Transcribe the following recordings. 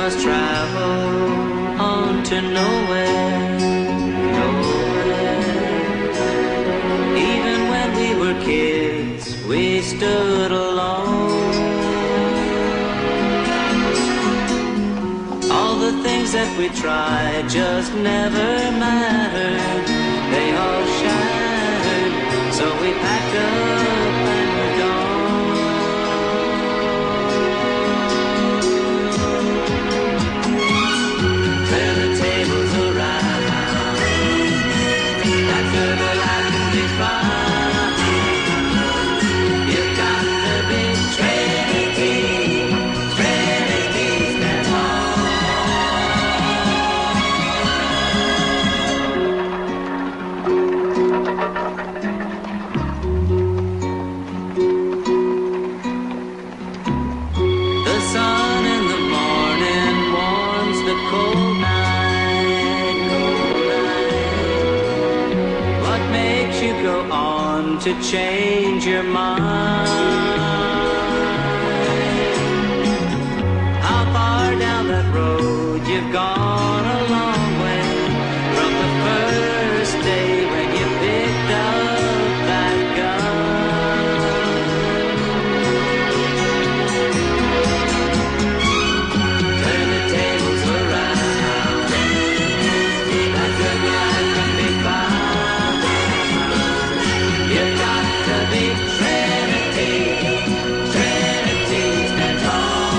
must travel on to nowhere, nowhere. Even when we were kids, we stood alone. All the things that we tried just never mattered. They all shattered, so we packed up and we're gone. Turn the tables around. That good life can be fun. You've got the big Trinity, Trinity stand The sun in the morning warms the cold night, cold night. What makes you go on to change your mind? How far down that road you've gone a long way from the first day when you picked up that gun. Turn the tables around. That good life can be found. You've got to be Trinity, Trinity stand tall.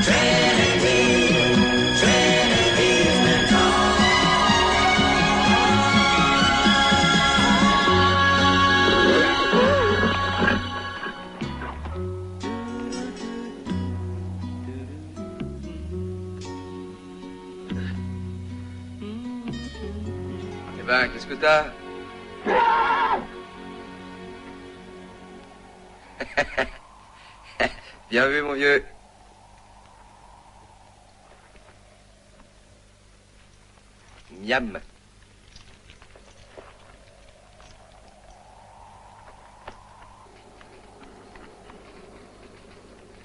Trinity, Trinity stand tall. Eh ben, qu'est-ce que t'as? Bien vu, mon vieux. Miam.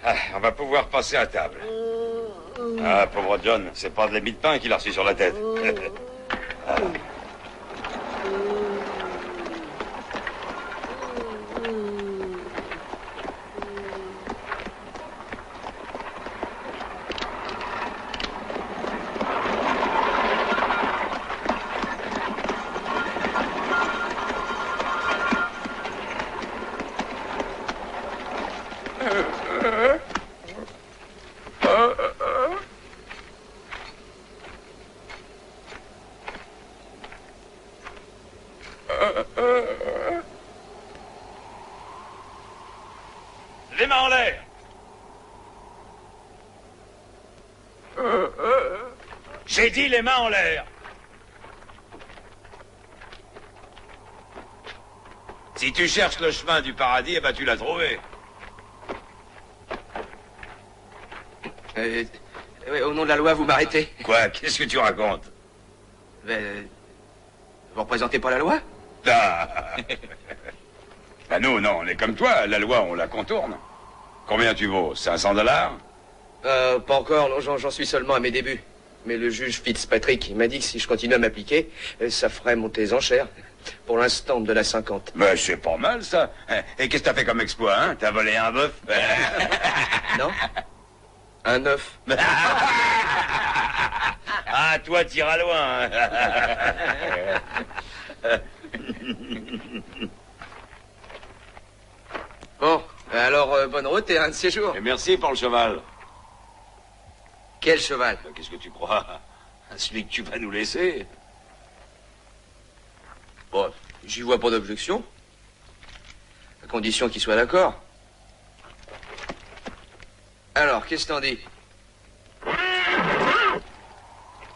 Ah, on va pouvoir passer à table. Ah, pauvre John, c'est pas de la mie de pain qu'il a reçu sur la tête. Ah. Les mains en l'air. J'ai dit les mains en l'air. Si tu cherches le chemin du paradis, eh ben tu l'as trouvé. Au nom de la loi, vous m'arrêtez. Quoi? Qu'est-ce que tu racontes? Vous représentez pas la loi? Ah. Bah nous, non, on est comme toi. La loi, on la contourne. Combien tu vaux? 500 $? Pas encore, non, j'en suis seulement à mes débuts. Mais le juge Fitzpatrick, il m'a dit que si je continue à m'appliquer, ça ferait monter les enchères. Pour l'instant, de la 50. Mais c'est pas mal, ça. Et qu'est-ce que t'as fait comme exploit, hein? T'as volé un bœuf? Non? Un œuf. Ah, toi, t'iras loin. Bon, alors, bonne route et un de ces jours. Et merci pour le cheval. Quel cheval? Qu'est-ce que tu crois? Celui que tu vas nous laisser. Bon, j'y vois pas d'objection. À condition qu'il soit d'accord. Alors, qu'est-ce que t'en dis?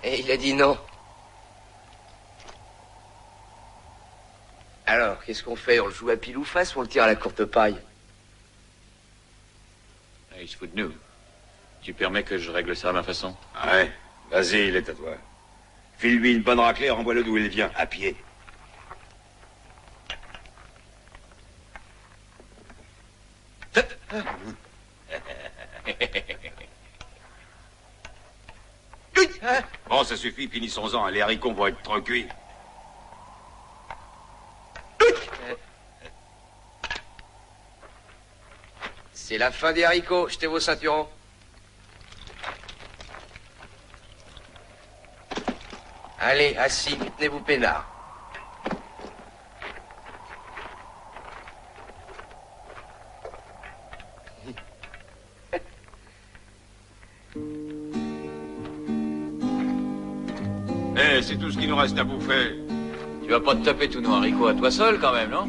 Et il a dit non. Alors, qu'est-ce qu'on fait? On le joue à pile ou face ou on le tire à la courte paille? Il se fout de nous. Tu permets que je règle ça à ma façon? Ouais, vas-y, il est à toi. File-lui une bonne raclée, renvoie-le d'où il vient, à pied. Bon, ça suffit, finissons-en. Les haricots vont être trop cuits. C'est la fin des haricots. Jetez vos ceinturons. Allez, assis, tenez-vous peinard. Eh, c'est tout ce qui nous reste à bouffer. Tu vas pas te taper tous nos haricots à toi seul, quand même, non?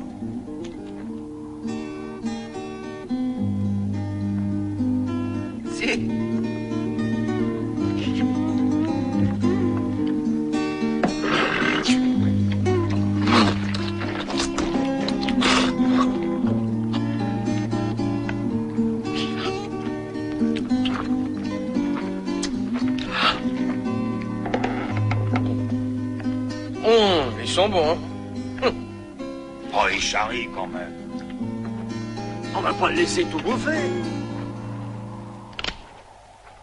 Si. Ils sont bons, hein. Oh, il charrie quand même. On va pas le laisser tout bouffer.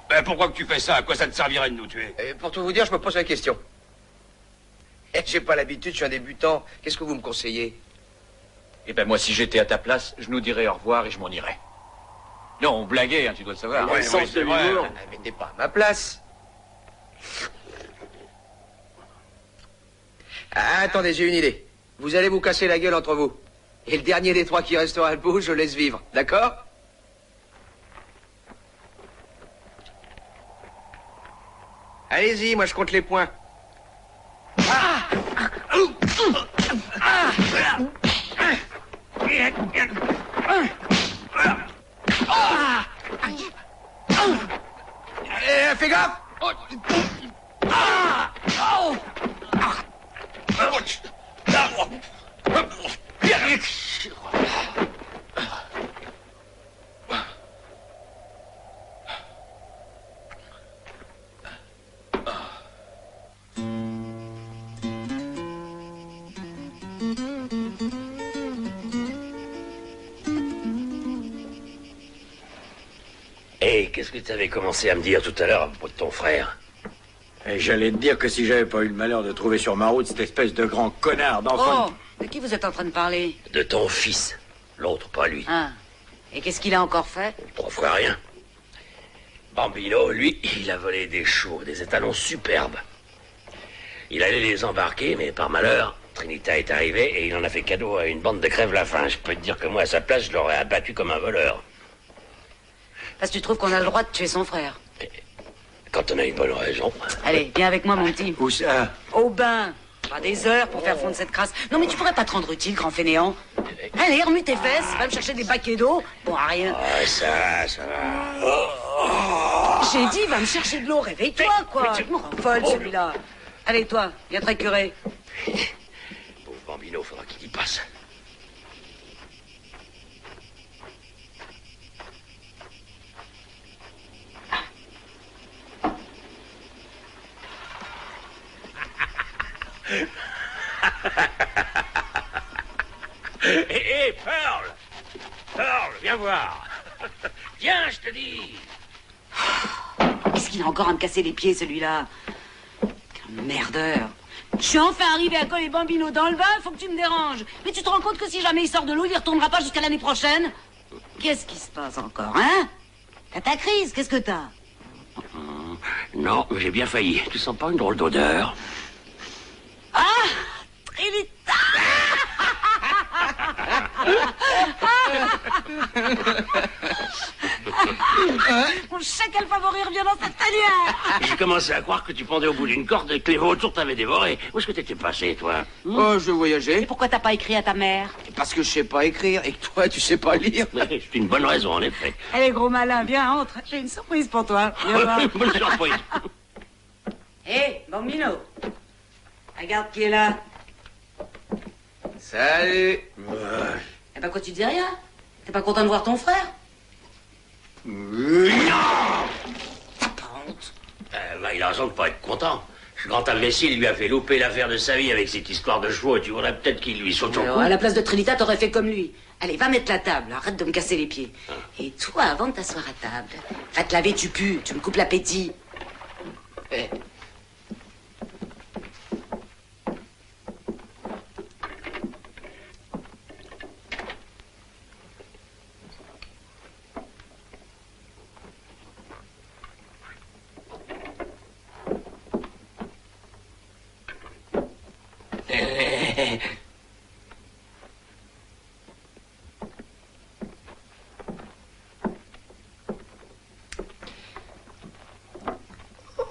Ben, pourquoi que tu fais ça? À quoi ça te servirait de nous tuer? Et pour tout vous dire, je me pose la question. J'ai pas l'habitude, je suis un débutant. Qu'est-ce que vous me conseillez? Eh ben, moi, si j'étais à ta place, je nous dirais au revoir et je m'en irais. Non, on blaguait, hein, tu dois le savoir. Le sens de l'humour. Mais t'es pas à ma place. Ah, attendez, j'ai une idée. Vous allez vous casser la gueule entre vous. Et le dernier des trois qui restera debout, je laisse vivre. D'accord? Allez-y, moi je compte les points. Fais gaffe! Et qu'est-ce que tu avais commencé à me dire tout à l'heure à propos de ton frère? Et j'allais te dire que si j'avais pas eu le malheur de trouver sur ma route cette espèce de grand connard d'enfant... Oh, de qui vous êtes en train de parler? De ton fils. L'autre, pas lui. Ah. Et qu'est-ce qu'il a encore fait? Trois fois rien. Bambino, lui, il a volé des chevaux, des étalons superbes. Il allait les embarquer, mais par malheur, Trinita est arrivée et il en a fait cadeau à une bande de crève-la-faim. Je peux te dire que moi, à sa place, je l'aurais abattu comme un voleur. Parce que tu trouves qu'on a le droit de tuer son frère? Quand on a une bonne raison. Allez, viens avec moi, mon petit. Où ça? Au bain. Pas des heures pour faire fondre cette crasse. Non, mais tu pourrais pas te rendre utile, grand fainéant. Allez, remue tes fesses, va me chercher des baquets d'eau. Bon, à rien. Ah, ça va. J'ai dit, va me chercher de l'eau, réveille-toi, quoi. Tu me rends folle, celui-là. Allez, toi, viens te récurer. Pauvre Bambino, faudra qu'il y passe. Hé, Pearl! Pearl, viens voir! Viens, je te dis! Qu'est-ce qu'il a encore à me casser les pieds, celui-là? Quel merdeur. Je suis enfin arrivé à coller Bambino dans le bain, faut que tu me déranges. Mais tu te rends compte que si jamais il sort de l'eau, il ne retournera pas jusqu'à l'année prochaine? Qu'est-ce qui se passe encore, hein? T'as ta crise, qu'est-ce que t'as? Non, mais j'ai bien failli. Tu sens pas une drôle d'odeur? Ah! Trinita! Mon chacal favori revient dans cette tanière. J'ai commencé à croire que tu pendais au bout d'une corde et que les vautours t'avaient dévoré. Où est-ce que t'étais passé, toi? Oh, je voyageais. Et pourquoi t'as pas écrit à ta mère? Parce que je sais pas écrire et que toi, tu sais pas lire. C'est une bonne raison, en effet. Allez, gros malin, viens, entre. J'ai une surprise pour toi. Viens voir. Bonne surprise. Hé, Bambino. Regarde qui est là. Salut. Eh ben, quoi, tu dis rien? T'es pas content de voir ton frère? T'as pas honte? Il a raison de pas être content. Ce grand imbécile lui a fait louper l'affaire de sa vie avec cette histoire de chevaux et tu voudrais peut-être qu'il lui saute au Alors, cou. à la place de Trinita, t'aurais fait comme lui. Allez, va mettre la table, arrête de me casser les pieds. Et toi, avant de t'asseoir à table, va te laver, tu pues, tu me coupes l'appétit.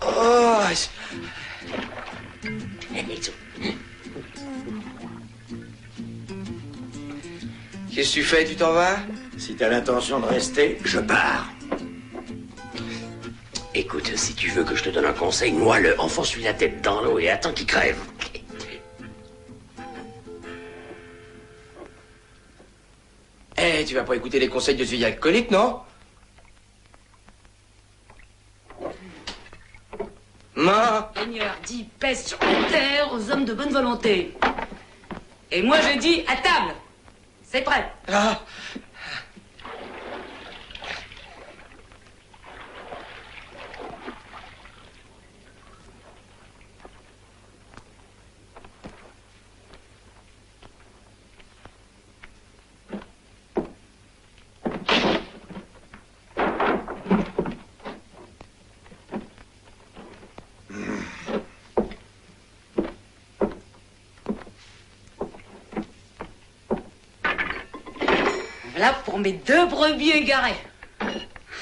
Oh, qu'est-ce que tu fais? Tu t'en vas? Si t'as l'intention de rester, je pars. Écoute, si tu veux que je te donne un conseil, noie-le, enfonce-lui la tête dans l'eau et attends qu'il crève. Eh, tu vas pas écouter les conseils de ce vieil alcoolique, non? Non. Seigneur dit paix sur la terre aux hommes de bonne volonté. Et moi je dis à table. C'est prêt. Ah. Voilà pour mes 2 brebis égarées.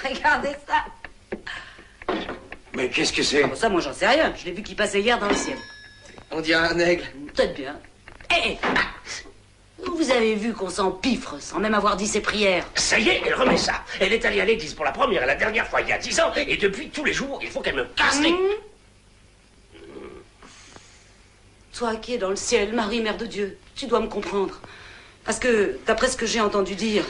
Regardez ça. Mais qu'est-ce que c'est? Bon, ça, moi, j'en sais rien. Je l'ai vu qui passait hier dans le ciel. On dirait un aigle. Peut-être bien. Eh, vous avez vu qu'on s'empiffre sans même avoir dit ses prières. Ça y est, elle remet ça. Elle est allée à l'église pour la première et la dernière fois il y a 10 ans, et depuis tous les jours, il faut qu'elle me casse les... Toi qui es dans le ciel, Marie, Mère de Dieu, tu dois me comprendre. Parce que, d'après ce que j'ai entendu dire,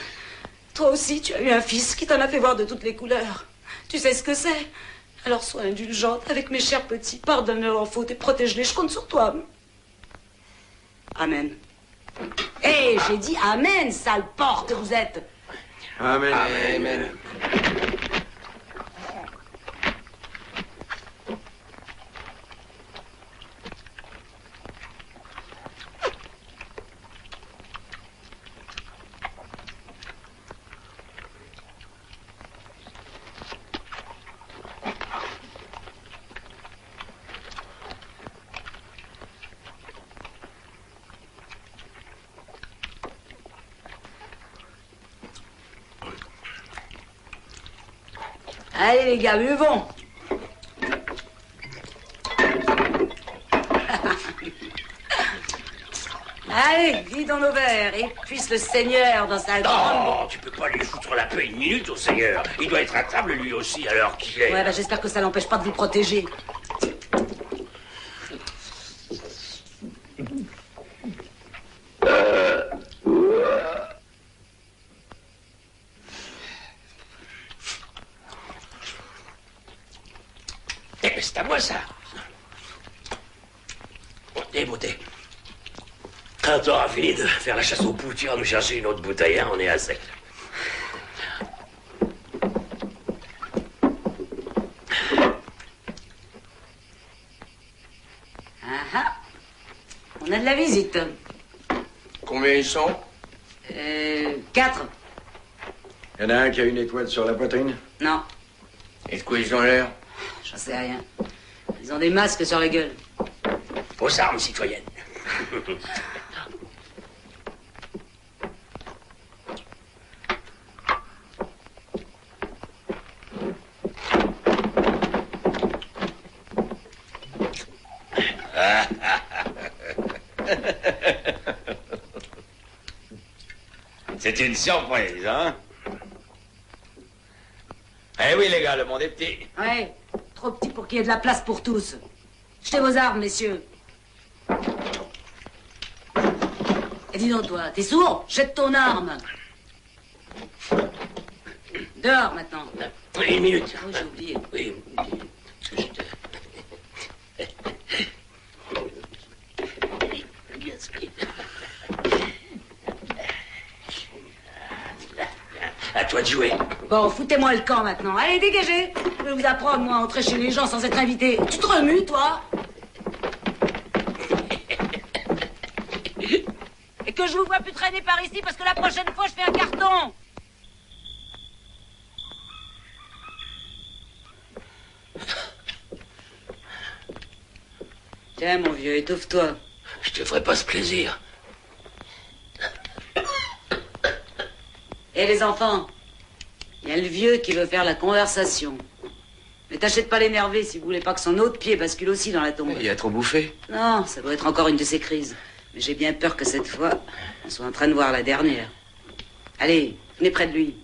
toi aussi, tu as eu un fils qui t'en a fait voir de toutes les couleurs. Tu sais ce que c'est. Alors sois indulgente avec mes chers petits, pardonne-leur en faute et protège-les, je compte sur toi. Amen. Hé, j'ai dit amen, sale porc que vous êtes. Amen. Amen. Allez les gars, buvons. Allez, vide dans nos verres et puisse le Seigneur dans sa grande... Non, tu peux pas lui foutre la paix une minute au Seigneur. Il doit être à table lui aussi, alors qu'il est... Ouais, bah j'espère que ça l'empêche pas de vous protéger. Eh, c'est à moi, ça. Et beauté. Quand t'auras fini de faire la chasse aux poux, tu iras nous chercher une autre bouteille, hein, on est à sec. Ah ah. On a de la visite. Combien ils sont? 4. Il y en a un qui a une étoile sur la poitrine? Non, Et de quoi ils ont l'air? j'en sais rien. Ils ont des masques sur la gueule. Aux armes, citoyennes. C'est une surprise, hein? Eh oui, les gars, le monde est petit. Ouais, trop petit pour qu'il y ait de la place pour tous. Jetez vos armes, messieurs. Et dis donc, toi, t'es sourd? Jette ton arme. Dehors, maintenant. Une minute. Oh, j'ai oublié. Oui. À toi de jouer. Bon, foutez-moi le camp, maintenant. Allez, dégagez. Je vais vous apprendre, moi, à entrer chez les gens sans être invité. Tu te remues, toi? Et que je vous vois plus traîner par ici, parce que la prochaine fois, je fais un carton. Tiens, mon vieux, étouffe-toi. Je te ferai pas ce plaisir. Et les enfants, il y a le vieux qui veut faire la conversation. Mais tâchez de pas l'énerver si vous voulez pas que son autre pied bascule aussi dans la tombe. Il a trop bouffé. Non, ça doit être encore une de ces crises. Mais j'ai bien peur que cette fois, on soit en train de voir la dernière. Allez, venez près de lui.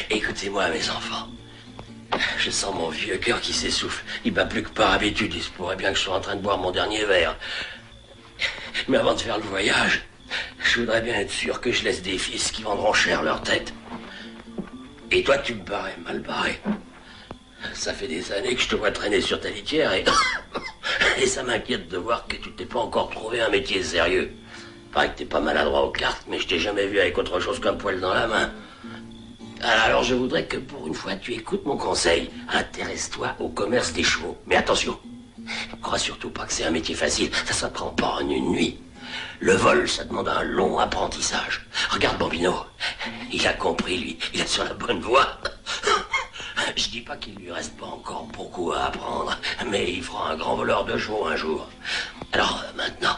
Écoutez-moi, mes enfants. Je sens mon vieux cœur qui s'essouffle. Il bat plus que par habitude. Il se pourrait bien que je sois en train de boire mon dernier verre. Mais avant de faire le voyage, je voudrais bien être sûr que je laisse des fils qui vendront cher leur tête. Et toi, tu me parais mal barré. Ça fait des années que je te vois traîner sur ta litière et ça m'inquiète de voir que tu t'es pas encore trouvé un métier sérieux. Paraît que t'es pas maladroit aux cartes, mais je t'ai jamais vu avec autre chose qu'un poil dans la main. Alors je voudrais que pour une fois tu écoutes mon conseil. Intéresse-toi au commerce des chevaux. Mais attention, crois surtout pas que c'est un métier facile. Ça s'apprend pas en une nuit. Le vol, ça demande un long apprentissage. Regarde Bambino. Il a compris, lui. Il est sur la bonne voie. Je dis pas qu'il lui reste pas encore beaucoup à apprendre, mais il fera un grand voleur de chevaux un jour. Alors maintenant,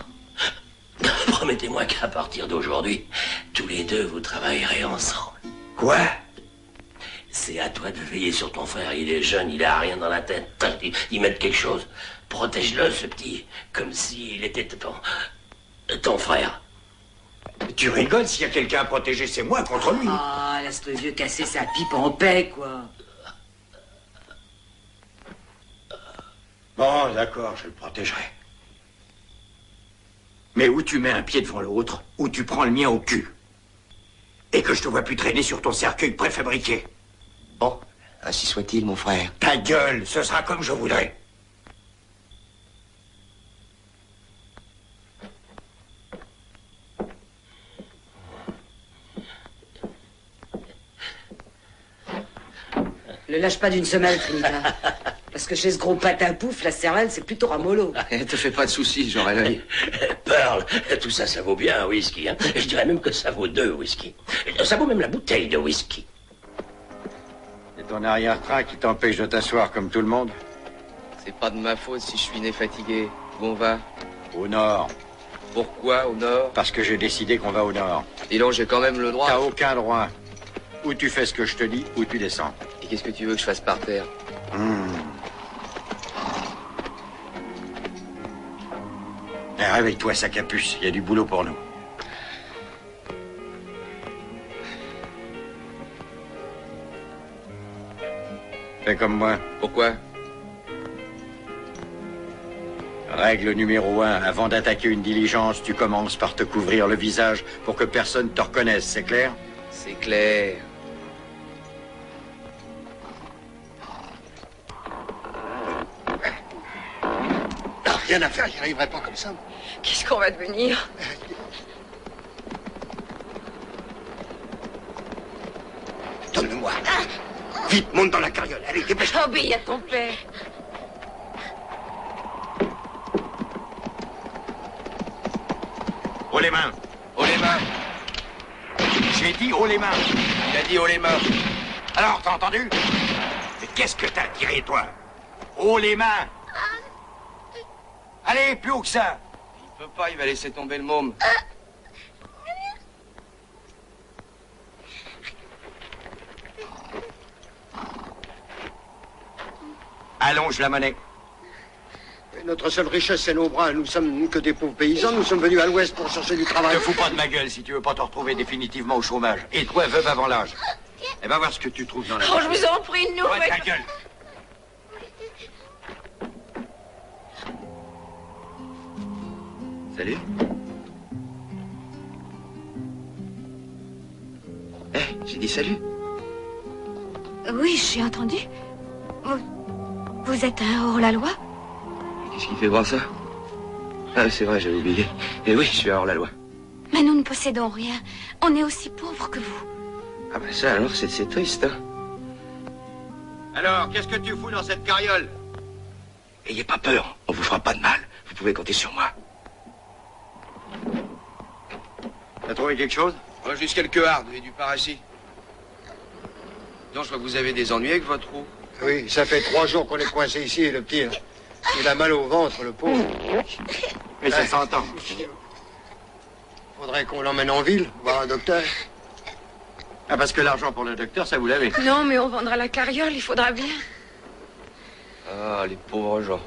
promettez-moi qu'à partir d'aujourd'hui, tous les deux vous travaillerez ensemble. Quoi? C'est à toi de veiller sur ton frère. Il est jeune, il a rien dans la tête. Il met quelque chose. Protège-le, ce petit, comme s'il était ton frère. Tu rigoles, s'il y a quelqu'un à protéger, c'est moi contre lui. Ah, laisse le vieux casser sa pipe en paix, quoi. Bon, d'accord, je le protégerai. Mais où tu mets un pied devant l'autre, ou tu prends le mien au cul. Et que je te vois plus traîner sur ton cercueil préfabriqué. Bon, ainsi soit-il, mon frère. Ta gueule, ce sera comme je voudrais. Le lâche pas d'une semelle, Trinita. Parce que chez ce gros patin pouf, la cervelle, c'est plutôt ramollo. Te fais pas de soucis, j'aurai l'œil. Pearl, tout ça, ça vaut bien un whisky, hein. Je dirais même que ça vaut 2 whisky. Ça vaut même la bouteille de whisky. C'est ton arrière-train qui t'empêche de t'asseoir comme tout le monde? C'est pas de ma faute si je suis né fatigué. Où on va? Au nord. Pourquoi au nord? Parce que j'ai décidé qu'on va au nord. Dis donc, j'ai quand même le droit. T'as aucun droit. Ou tu fais ce que je te dis, ou tu descends. Et qu'est-ce que tu veux que je fasse par terre? Réveille-toi, sac à puce. Il y a du boulot pour nous. Fais comme moi. Pourquoi? Règle numéro 1. Avant d'attaquer une diligence, tu commences par te couvrir le visage pour que personne te reconnaisse. C'est clair? C'est clair. Rien à faire, j'y arriverai pas comme ça. Qu'est-ce qu'on va devenir? Donne-le-moi. Vite, monte dans la carriole. Allez, dépêche-toi. Obéis à ton père. Haut les mains. Haut les mains. J'ai dit haut les mains. Il a dit haut les mains. Alors, t'as entendu? Mais qu'est-ce que t'as tiré, toi? Haut les mains. Allez, plus haut que ça. Il peut pas, il va laisser tomber le môme. Allonge la monnaie. Notre seule richesse, c'est nos bras. Nous sommes que des pauvres paysans. Nous sommes venus à l'ouest pour chercher du travail. Te fous pas de ma gueule si tu veux pas te retrouver définitivement au chômage. Et toi, veuve avant l'âge. Et va voir ce que tu trouves dans la... Oh, je vous en prie, nous. Ouais, ta gueule. Salut. J'ai dit salut. Oui, j'ai entendu. Vous êtes un hors-la-loi? Qu'est-ce qui fait voir ça? Ah, c'est vrai, j'avais oublié. Et oui, je suis hors la loi. Mais nous ne possédons rien. On est aussi pauvres que vous. Ah ben ça, alors, c'est triste, hein. Alors, qu'est-ce que tu fous dans cette carriole? Ayez pas peur. On vous fera pas de mal. Vous pouvez compter sur moi. T'as trouvé quelque chose? Moi, juste quelques hardes et du paracis. Donc, je vois que vous avez des ennuis avec votre roue. Oui, ça fait 3 jours qu'on est coincé ici, le petit. Il a mal au ventre, le pauvre. Mais ça s'entend. Faudrait qu'on l'emmène en ville, voir un docteur. Ah, parce que l'argent pour le docteur, ça vous l'avez. Non, mais on vendra la carriole, il faudra bien. Ah, les pauvres gens.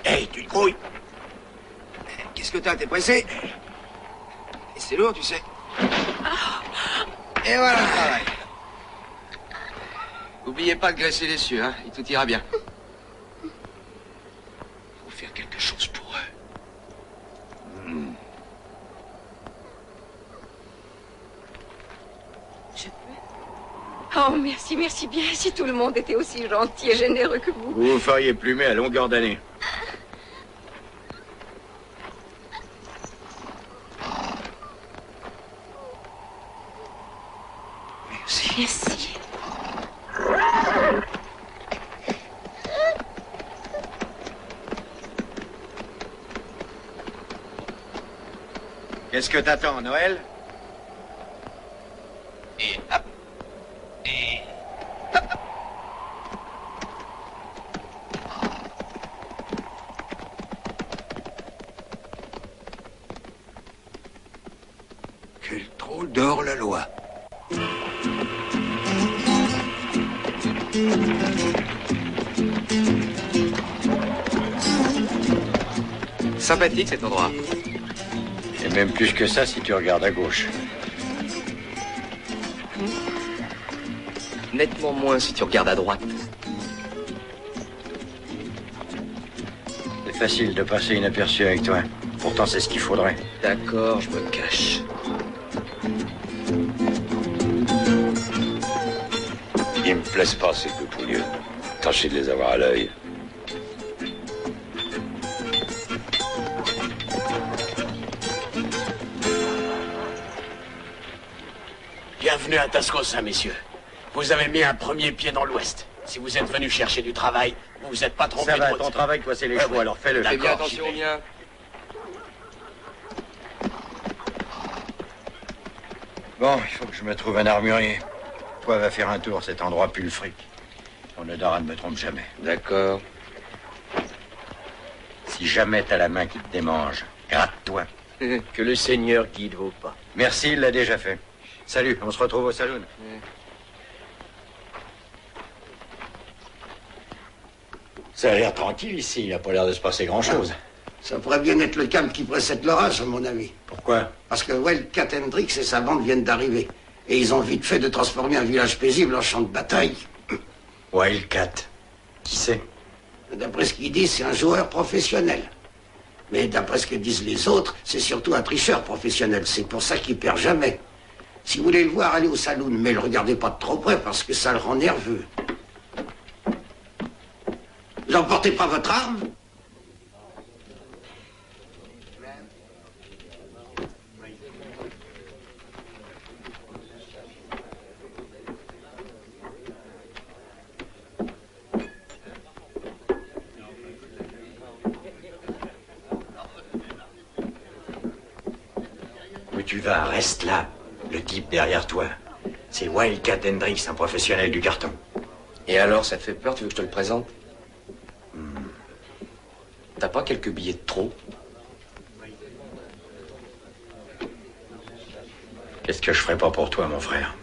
Hey, tu te grouilles. Qu'est-ce que t'as? T'es pressé? Et c'est lourd, tu sais. Et voilà le travail. N'oubliez pas de graisser les cieux, hein, et tout ira bien. Faut faire quelque chose pour eux. Je peux? Oh, merci, merci bien. Si tout le monde était aussi gentil et généreux que vous. Vous vous feriez plumer à longueur d'année. Merci. Qu'est-ce que t'attends, Noël? Et hop. Et hop. Quel drôle d'hors la loi. Sympathique cet endroit. Et même plus que ça si tu regardes à gauche. Nettement moins si tu regardes à droite. C'est facile de passer inaperçu avec toi. Pourtant, c'est ce qu'il faudrait. D'accord, je me cache. Ils me plaisent pas, ces deux poulieux. Tâchez de les avoir à l'œil. Bienvenue à Tascosa, messieurs. Vous avez mis un premier pied dans l'Ouest. Si vous êtes venus chercher du travail, vous vous êtes pas trompé. Ça va, trop. ton travail, toi, c'est les chevaux, alors fais-le. Fais bien D'accord, attention j'y au vais. mien. Bon, il faut que je me trouve un armurier. Toi, va faire un tour, cet endroit pue le fric. Ton Odara ne me trompe jamais. D'accord. Si jamais t'as la main qui te démange, gratte-toi. Que le Seigneur guide vos pas. Merci, il l'a déjà fait. Salut, on se retrouve au saloon. Ça a l'air tranquille ici, il n'a pas l'air de se passer grand-chose. Ça pourrait bien être le calme qui précède l'orage, à mon avis. Pourquoi? Parce que Wildcat Hendrix et sa bande viennent d'arriver. Et ils ont vite fait de transformer un village paisible en champ de bataille. Wildcat. Qui c'est? D'après ce qu'ils disent, c'est un joueur professionnel. Mais d'après ce que disent les autres, c'est surtout un tricheur professionnel. C'est pour ça qu'il perd jamais. Si vous voulez le voir, allez au saloon, mais le regardez pas de trop près parce que ça le rend nerveux. Vous n'emportez pas votre arme? Où tu vas, reste là. Le type derrière toi. C'est Wildcat Hendrix, un professionnel du carton. Et alors, ça te fait peur? Tu veux que je te le présente? T'as pas quelques billets de trop? Qu'est-ce que je ferais pas pour toi, mon frère?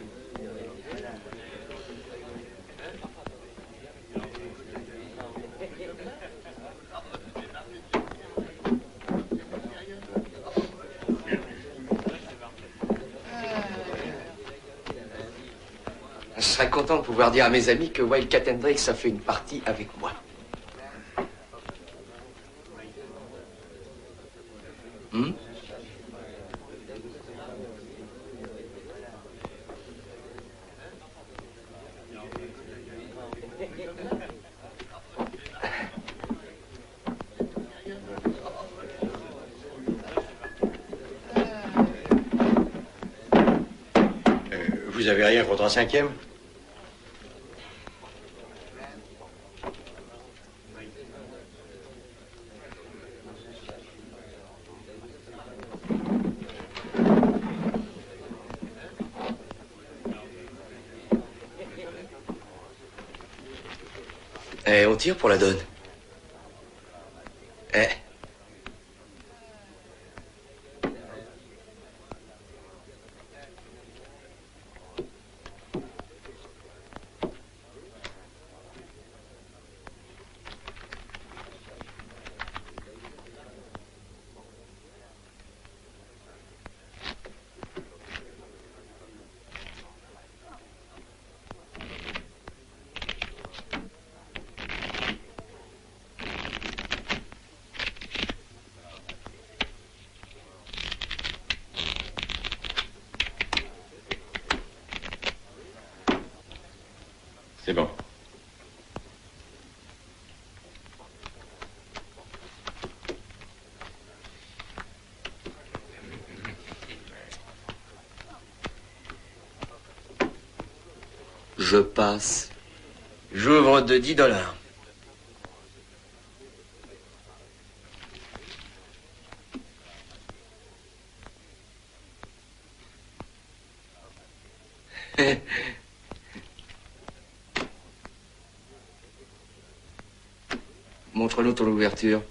Je serais content de pouvoir dire à mes amis que Wildcat Hendrix a fait une partie avec moi. vous avez rien contre un cinquième? Eh, on tire pour la donne. Eh. C'est bon. Je passe. J'ouvre de $10. Montre-nous ton ouverture.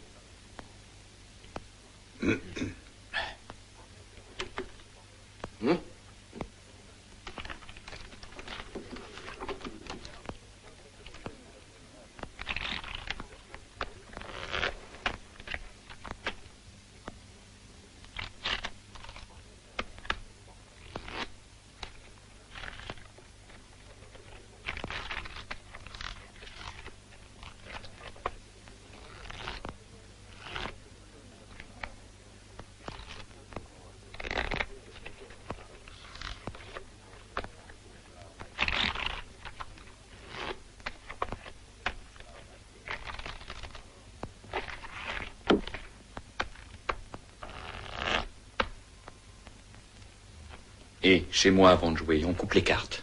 Et chez moi, avant de jouer, on coupe les cartes.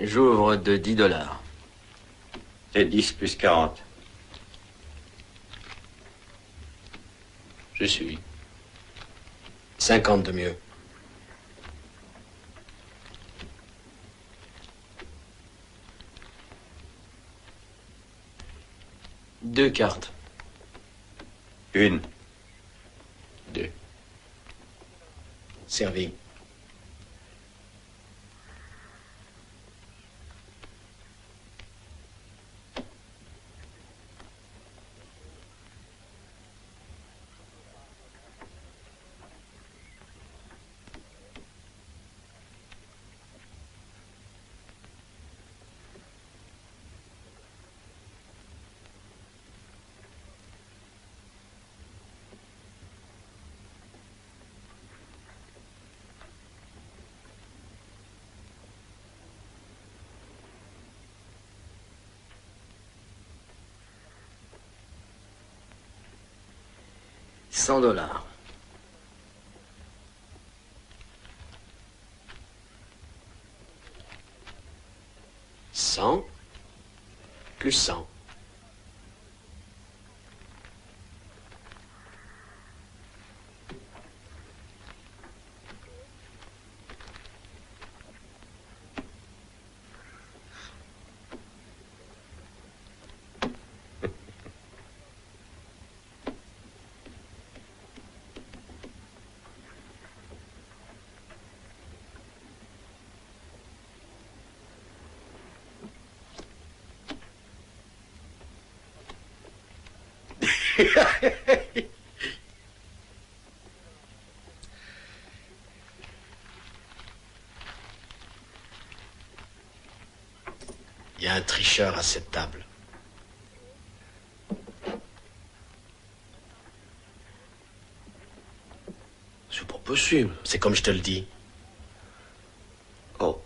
J'ouvre de $10. C'est 10 plus 40. Je suis. 50 de mieux. Deux cartes. Une. Deux. Servi. $100. 100 plus 100. Il y a un tricheur à cette table. C'est pas possible. C'est comme je te le dis. Oh.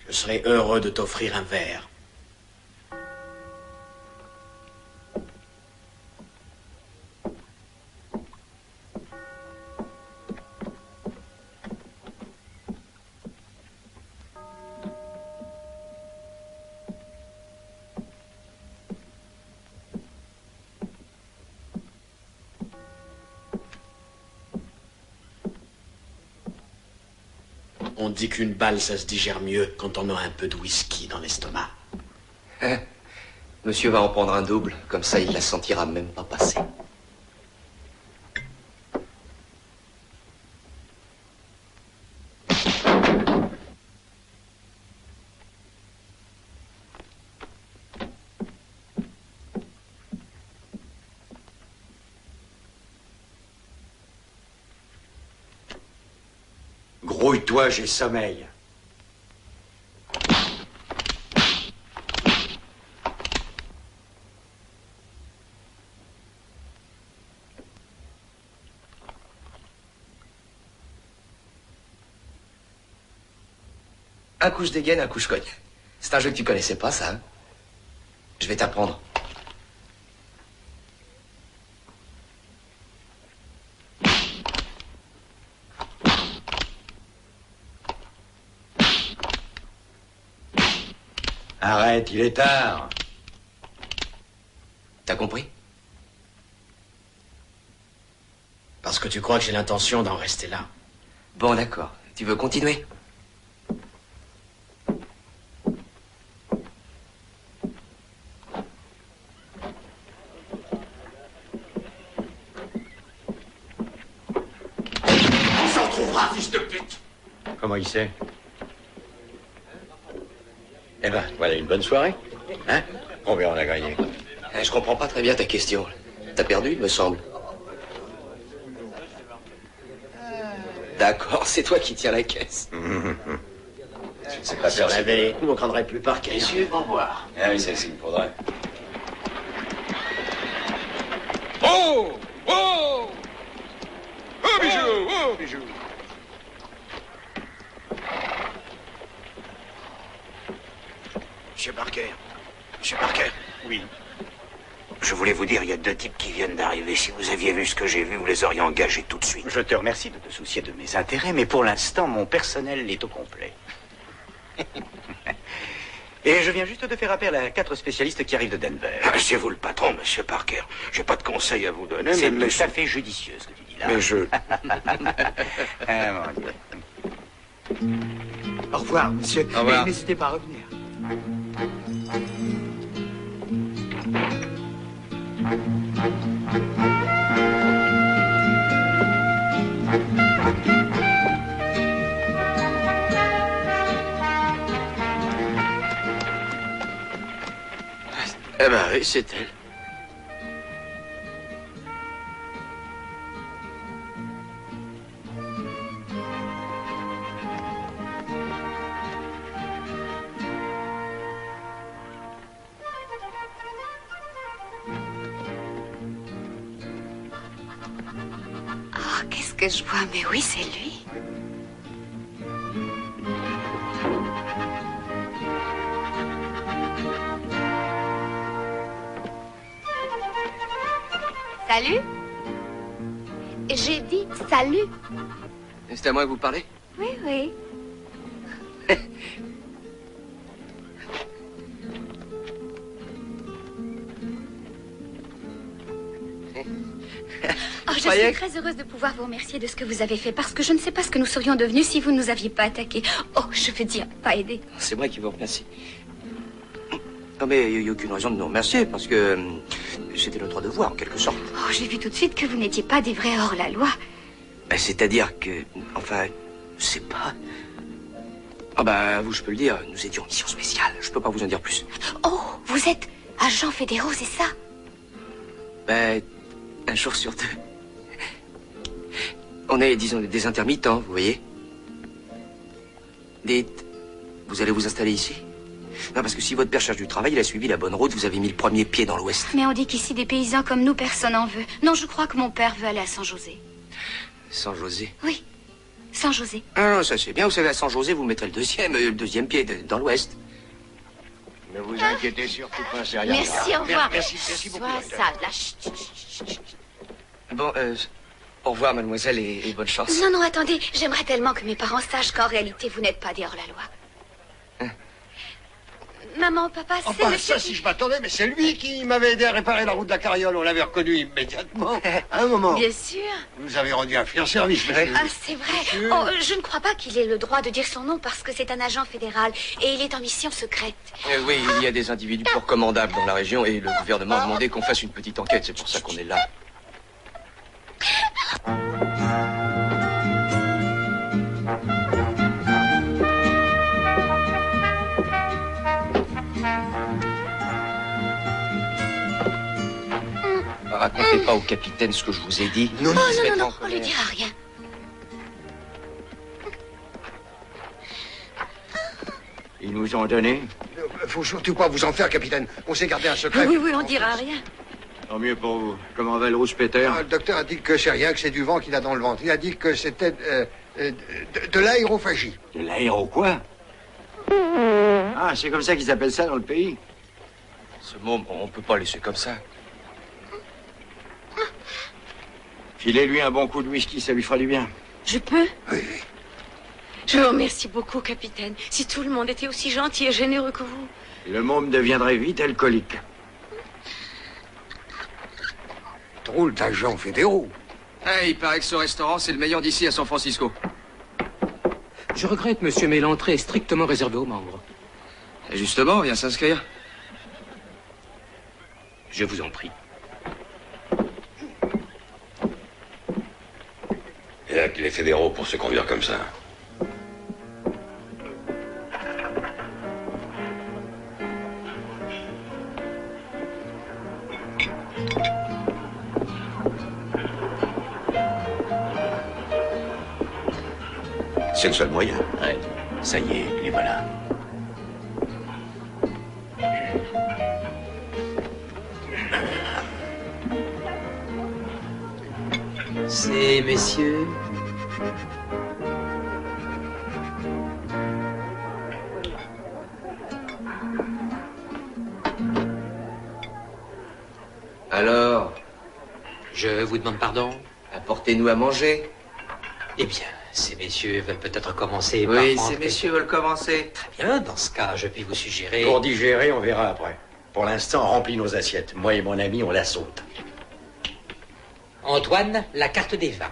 Je serais heureux de t'offrir un verre. On dit qu'une balle, ça se digère mieux quand on a un peu de whisky dans l'estomac. Hein? Monsieur va en prendre un double, comme ça il la sentira même pas passer. Grouille-toi, j'ai sommeil. Un coup je dégaine, un coup je cogne. C'est un jeu que tu connaissais pas, ça, hein? Je vais t'apprendre. Arrête, il est tard. T'as compris? Parce que tu crois que j'ai l'intention d'en rester là. Bon, d'accord. Tu veux continuer? On s'en trouvera, fils de pute! Comment il sait? Eh ben, voilà une bonne soirée. Hein? Combien on a gagné? Je comprends pas très bien ta question. T'as perdu, il me semble. D'accord, c'est toi qui tiens la caisse. Je ne sais pas Si faire on ça. avait, vous ne craindrez plus par cœur. Messieurs, au revoir. Ah oui, c'est ce qu'il me faudrait. Oh! Oh! Oh, bijou! Oh, bijou! Monsieur Parker. Monsieur Parker. Oui. Je voulais vous dire, il y a 2 types qui viennent d'arriver. Si vous aviez vu ce que j'ai vu, vous les auriez engagés tout de suite. Je te remercie de te soucier de mes intérêts, mais pour l'instant, mon personnel est au complet. Et je viens juste de faire appel à 4 spécialistes qui arrivent de Denver. Ah, c'est vous le patron, monsieur Parker. J'ai pas de conseils à vous donner, C'est mais... tout à fait judicieux ce que tu dis là. Mais je... Ah, mon Dieu. Au revoir, monsieur. Au revoir. Et n'hésitez pas à revenir. Eh ben oui, c'est elle. Oh, qu'est-ce que je vois? Mais oui, c'est lui. Salut? J'ai dit salut. C'est à moi que vous parlez? Oui, oui. Oh, je suis très heureuse de pouvoir vous remercier de ce que vous avez fait, parce que je ne sais pas ce que nous serions devenus si vous ne nous aviez pas attaqués. Oh, je veux dire, pas aidés. C'est moi qui vous remercie. Non, mais il n'y a aucune raison de nous remercier, parce que c'était notre devoir, en quelque sorte. Oh, j'ai vu tout de suite que vous n'étiez pas des vrais hors-la-loi. Ben, c'est-à-dire que... Enfin, c'est pas... Ah bah, vous, je peux le dire, nous étions en mission spéciale. Je peux pas vous en dire plus. Oh, vous êtes agents fédéraux, c'est ça? Ben, un jour sur deux. On est, disons, des intermittents, vous voyez. Dites, vous allez vous installer ici? Non, parce que si votre père cherche du travail, il a suivi la bonne route, vous avez mis le premier pied dans l'Ouest. Mais on dit qu'ici, des paysans comme nous, personne n'en veut. Non, je crois que mon père veut aller à San-José. San-José? Oui, San-José. Ah non, ça c'est bien, vous savez, à San-José, vous mettrez le deuxième pied dans l'Ouest. Ne vous inquiétez surtout pas, c'est rien. Merci, au revoir. Merci beaucoup. Sois sage, là. Chut, chut, chut, chut. Bon, au revoir, mademoiselle, et bonne chance. Non, non, attendez. J'aimerais tellement que mes parents sachent qu'en réalité, vous n'êtes pas des hors-la-loi. Maman, papa, c'est Enfin, monsieur ça, si je m'attendais, mais c'est lui qui m'avait aidé à réparer la route de la carriole. On l'avait reconnu immédiatement. À un moment. Bien sûr. Vous nous avez rendu un fier service, monsieur. Ah, c'est vrai. Oh, je ne crois pas qu'il ait le droit de dire son nom parce que c'est un agent fédéral et il est en mission secrète. Oui, il y a des individus peu recommandables dans la région et le gouvernement a demandé qu'on fasse une petite enquête. C'est pour ça qu'on est là. Racontez pas au capitaine ce que je vous ai dit. Non, non, non, on lui dira rien. Ils nous ont donné. Faut surtout pas vous en faire, capitaine. On s'est gardé un secret. Oui, on dira rien. Tant mieux pour vous. Comment va le rouge-péter? Le docteur a dit que c'est rien, que c'est du vent qu'il a dans le ventre. Il a dit que c'était de l'aérophagie. De l'aéro quoi? Ah, c'est comme ça qu'ils appellent ça dans le pays. Ce mot, on peut pas laisser comme ça. Filez-lui un bon coup de whisky, ça lui fera du bien. Je peux? Oui. Je vous remercie beaucoup, capitaine. Si tout le monde était aussi gentil et généreux que vous. Le môme deviendrait vite alcoolique. Drôle d'agents fédéraux. Ah, il paraît que ce restaurant, c'est le meilleur d'ici à San Francisco. Je regrette, monsieur, mais l'entrée est strictement réservée aux membres. Et justement, on vient s'inscrire. Je vous en prie. Il n'y a que les fédéraux pour se conduire comme ça. C'est le seul moyen. Ouais. Ça y est, les voilà. Ces messieurs... Alors, Je vous demande pardon. apportez-nous à manger. Eh bien, ces messieurs veulent peut-être commencer par Oui, prendre ces messieurs veulent commencer. Très bien, dans ce cas, je puis vous suggérer... Pour digérer, on verra après. Pour l'instant, on remplit nos assiettes. Moi et mon ami, on la saute. Antoine, la carte des vins.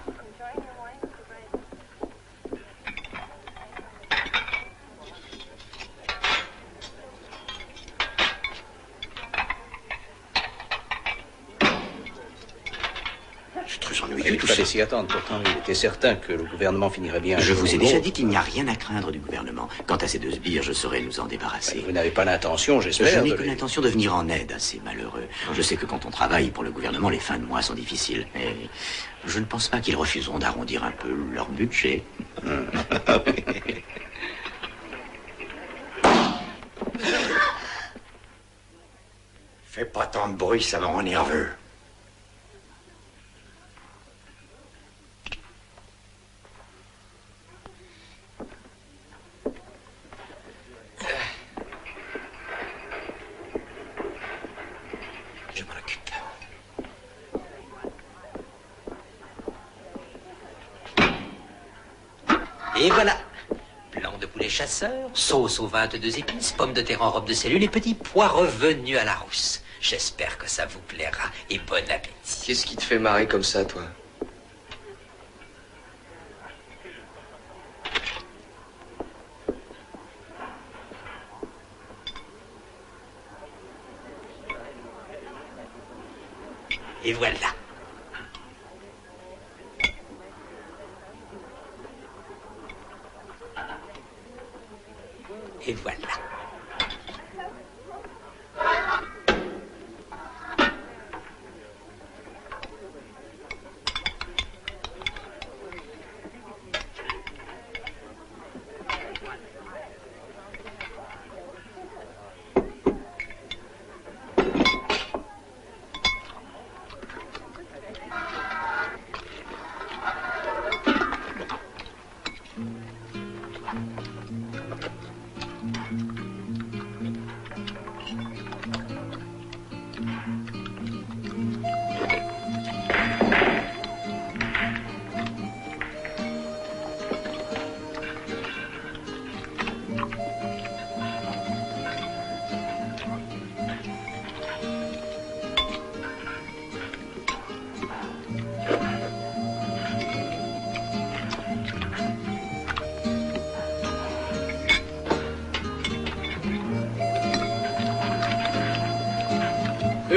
Très ennuyeux tout Il fallait ça. s'y attendre. Pourtant, il était certain que le gouvernement finirait bien. Je vous ai en déjà gros. dit qu'il n'y a rien à craindre du gouvernement. Quant à ces deux sbires, je saurais nous en débarrasser. Vous n'avez pas l'intention, Je j'espère. n'ai de que les- l'intention de venir en aide à ces malheureux. Je sais que quand on travaille pour le gouvernement, les fins de mois sont difficiles. Mais je ne pense pas qu'ils refuseront d'arrondir un peu leur budget. Fais pas tant de bruit, ça me rend nerveux. Je m'en occupe. Et voilà. Blanc de poulet chasseur, sauce aux 22 épices, pommes de terre en robe de cellule et petits pois revenus à la rousse. J'espère que ça vous plaira et bon appétit. Qu'est-ce qui te fait marrer comme ça, toi? Et voilà. Et voilà.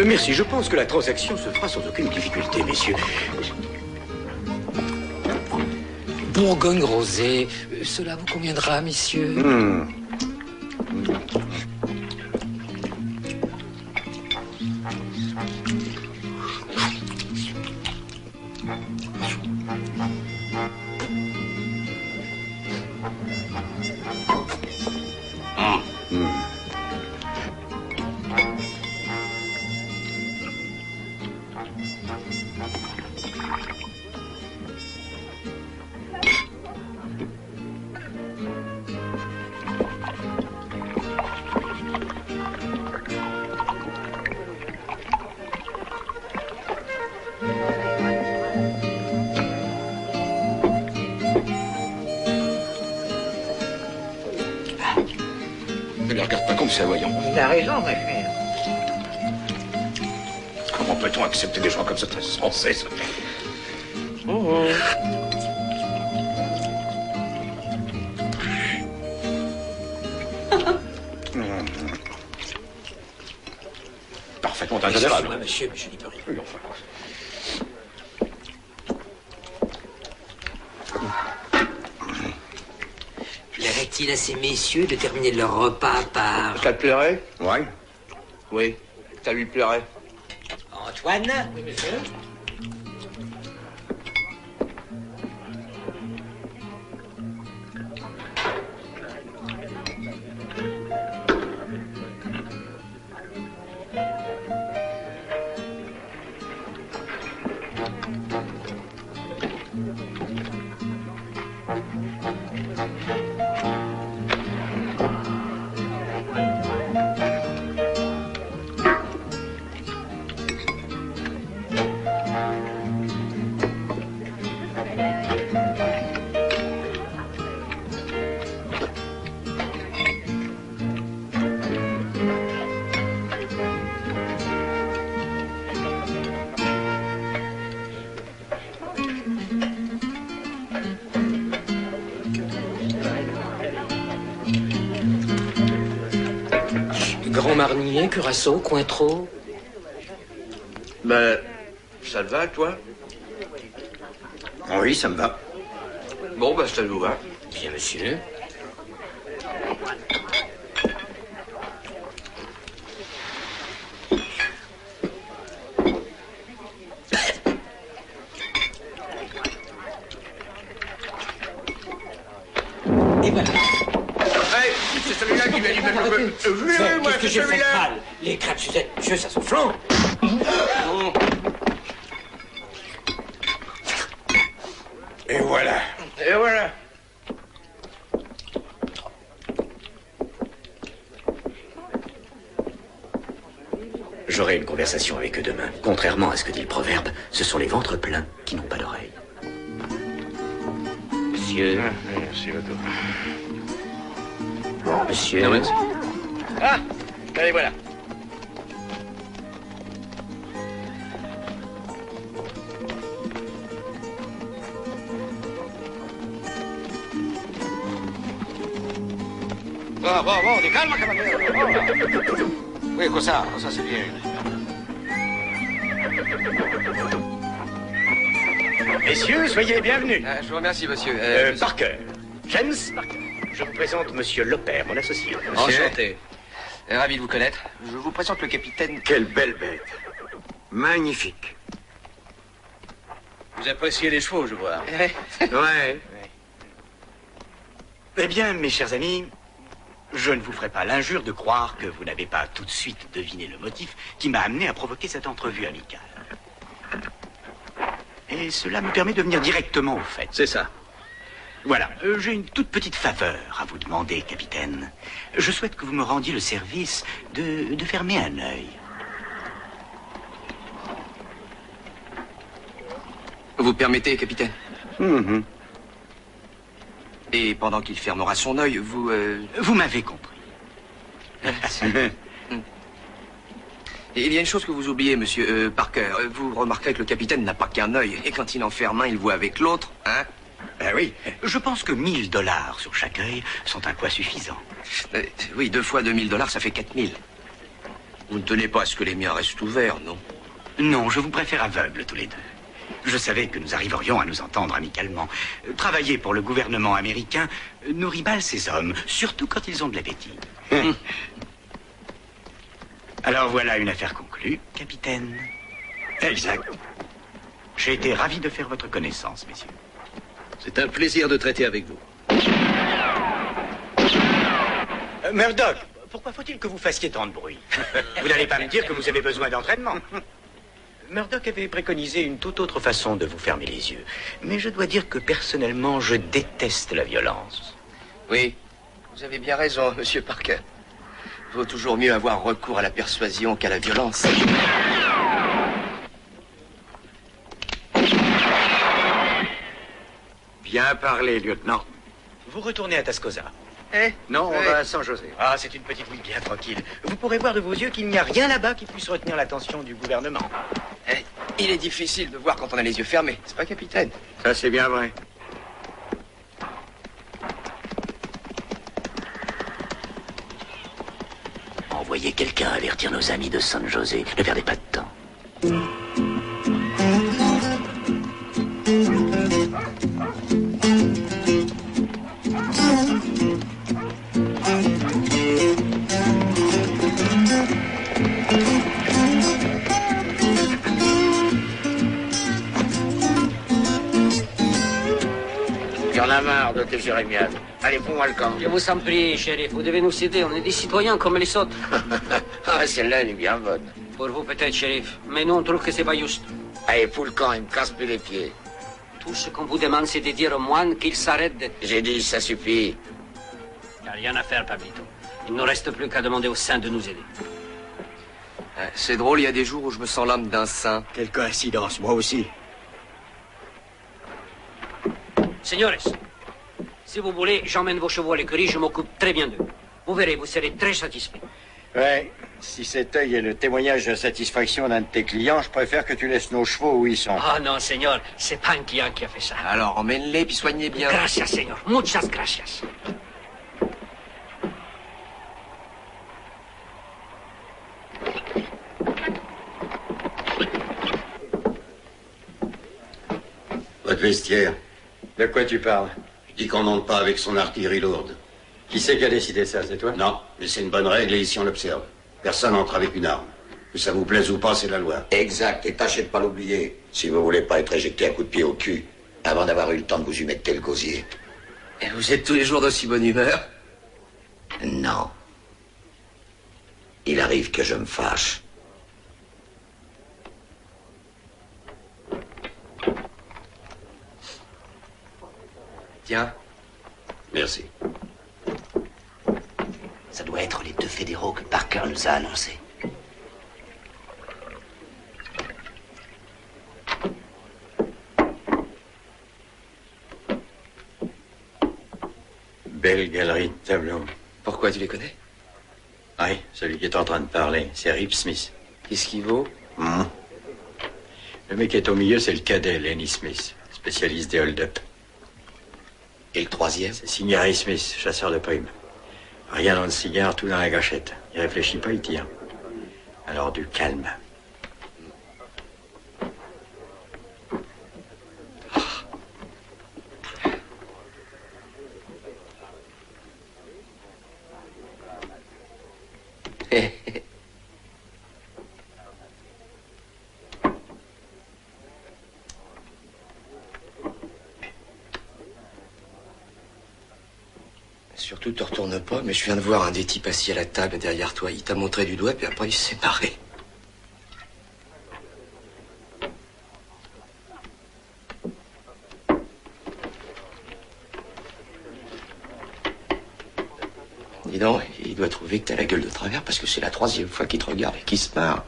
Merci, je pense que la transaction se fera sans aucune difficulté, messieurs. Bourgogne rosé, cela vous conviendra, messieurs? Ne les regarde pas comme ça, voyons. Il a raison, ma chère. Comment peut-on accepter des gens comme ça, sans cesse? Parfaitement intolérable. Excusez-moi, monsieur, mais je n'y peux rien. Oui, enfin. Plairait-il à ces messieurs de terminer leur repas par... Ça te plairait? Oui. Oui, ça lui plairait. Antoine? Oui, monsieur. Grand Marnier, Curaçao, Cointreau. Ben, ça te va, toi? Oui, ça me va. Bon, ben, ça nous va. Bien, monsieur. Et voilà. Hey, c'est celui-là qui m'a dit que Qu'est-ce que j'ai fait de mal? Les crêpes Suzette, monsieur, ça souffle. Et voilà. Et voilà. J'aurai une conversation avec eux demain. Contrairement à ce que dit le proverbe, ce sont les ventres pleins qui n'ont pas d'oreilles. Monsieur. Merci, Otto. Monsieur. Ah, allez, voilà. Bon, di calma, cavaliere. Oui, cosa c'est bien. Messieurs, soyez bienvenus. Je vous remercie, monsieur. Parker. James Parker. Je vous présente monsieur Lopère, mon associé. Enchanté. Ravi de vous connaître. Je vous présente le capitaine... Quelle belle bête. Magnifique. Vous appréciez les chevaux, je vois. Ouais. Eh bien, mes chers amis, je ne vous ferai pas l'injure de croire que vous n'avez pas tout de suite deviné le motif qui m'a amené à provoquer cette entrevue amicale. Et cela me permet de venir directement au fait. C'est ça. Voilà, j'ai une toute petite faveur à vous demander, capitaine. Je souhaite que vous me rendiez le service de fermer un œil. Vous permettez, capitaine? Et pendant qu'il fermera son œil, vous... Vous m'avez compris. Et il y a une chose que vous oubliez, monsieur Parker. Vous remarquerez que le capitaine n'a pas qu'un œil. Et quand il en ferme un, il voit avec l'autre, hein? Ben oui, je pense que 1 000 $ sur chaque œil sont un poids suffisant. Oui, 2 fois 2 000 $, ça fait 4 000. Vous ne tenez pas à ce que les miens restent ouverts, non? Non, je vous préfère aveugles tous les deux. Je savais que nous arriverions à nous entendre amicalement. Travailler pour le gouvernement américain nourrit mal ces hommes, surtout quand ils ont de l'appétit. Alors voilà une affaire conclue, capitaine. Exact. J'ai été ravi de faire votre connaissance, messieurs. C'est un plaisir de traiter avec vous. Murdoch, pourquoi faut-il que vous fassiez tant de bruit? Vous n'allez pas me dire que vous avez besoin d'entraînement. Murdoch avait préconisé une toute autre façon de vous fermer les yeux. Mais je dois dire que personnellement, je déteste la violence. Oui, vous avez bien raison, monsieur Parker. Il vaut toujours mieux avoir recours à la persuasion qu'à la violence. Bien parlé, lieutenant. Vous retournez à Tascosa. Non, on va à San José. Ah, c'est une petite ville bien tranquille. Vous pourrez voir de vos yeux qu'il n'y a rien là-bas qui puisse retenir l'attention du gouvernement. Il est difficile de voir quand on a les yeux fermés, c'est pas, capitaine? Ça, c'est bien vrai. Envoyez quelqu'un avertir nos amis de San José. Ne perdez pas de temps. Il y en a marre de tes jérémiades. Allez, fous-moi le camp. Je vous en prie, shérif, vous devez nous aider. On est des citoyens comme les autres. Ah, celle-là, elle est bien bonne. Pour vous, peut-être, shérif. Mais nous, on trouve que c'est pas juste. Allez, fous le camp, il me casse plus les pieds. Tout ce qu'on vous demande, c'est de dire au moine qu'il s'arrête de... J'ai dit, ça suffit. Il n'y a rien à faire, Pablito. Il ne reste plus qu'à demander aux saints de nous aider. C'est drôle, il y a des jours où je me sens l'âme d'un saint. Quelle coïncidence, moi aussi. Señores, si vous voulez, j'emmène vos chevaux à l'écurie, je m'occupe très bien d'eux. Vous verrez, vous serez très satisfait. Ouais, si cet œil est le témoignage de satisfaction d'un de tes clients, je préfère que tu laisses nos chevaux où ils sont. Ah non, señor, c'est pas un client qui a fait ça. Alors, emmène-les, puis soignez bien. Gracias, señor. Muchas gracias. Votre vestiaire. De quoi tu parles? Je dis qu'on monte pas avec son artillerie lourde. Qui c'est qui a décidé ça, c'est toi? Non, mais c'est une bonne règle et ici on l'observe. Personne n'entre avec une arme. Que ça vous plaise ou pas, c'est la loi. Exact, et tâchez de pas l'oublier. Si vous voulez pas être éjecté à coup de pied au cul, avant d'avoir eu le temps de vous humecter le gosier. Et vous êtes tous les jours d'aussi bonne humeur? Non. Il arrive que je me fâche. Tiens. Merci. Ça doit être les 2 fédéraux que Parker nous a annoncés. Belle galerie de tableaux. Pourquoi, tu les connais? Oui, celui qui est en train de parler, c'est Rip Smith. Qu'est-ce qu'il vaut? Le mec qui est au milieu, c'est le cadet, Lenny Smith, spécialiste des hold-up. Et le troisième? C'est Sigary Smith, chasseur de primes. Rien dans le cigare, tout dans la gâchette. Il réfléchit pas, il tire. Alors du calme. pas, mais je viens de voir un des types assis à la table derrière toi. Il t'a montré du doigt, puis après il s'est barré. Dis donc, il doit trouver que t'as la gueule de travers parce que c'est la 3e fois qu'il te regarde et qu'il se marre.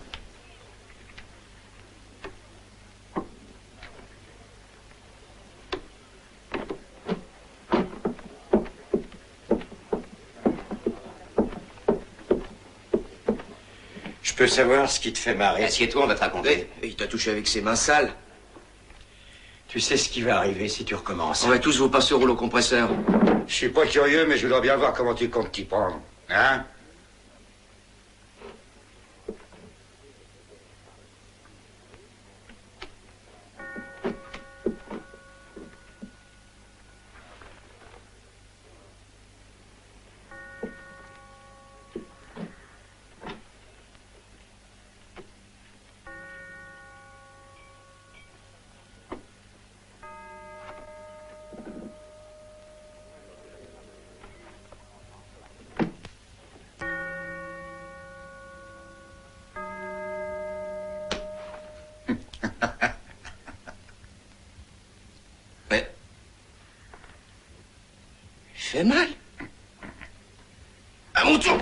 Je peux savoir ce qui te fait marrer? Assieds-toi, on va te raconter. Il t'a touché avec ses mains sales. Tu sais ce qui va arriver si tu recommences. On va tous vous passer au rouleau compresseur. Je suis pas curieux, mais je voudrais bien voir comment tu comptes t'y prendre. Hein? Mais... il fait mal. À mon tour.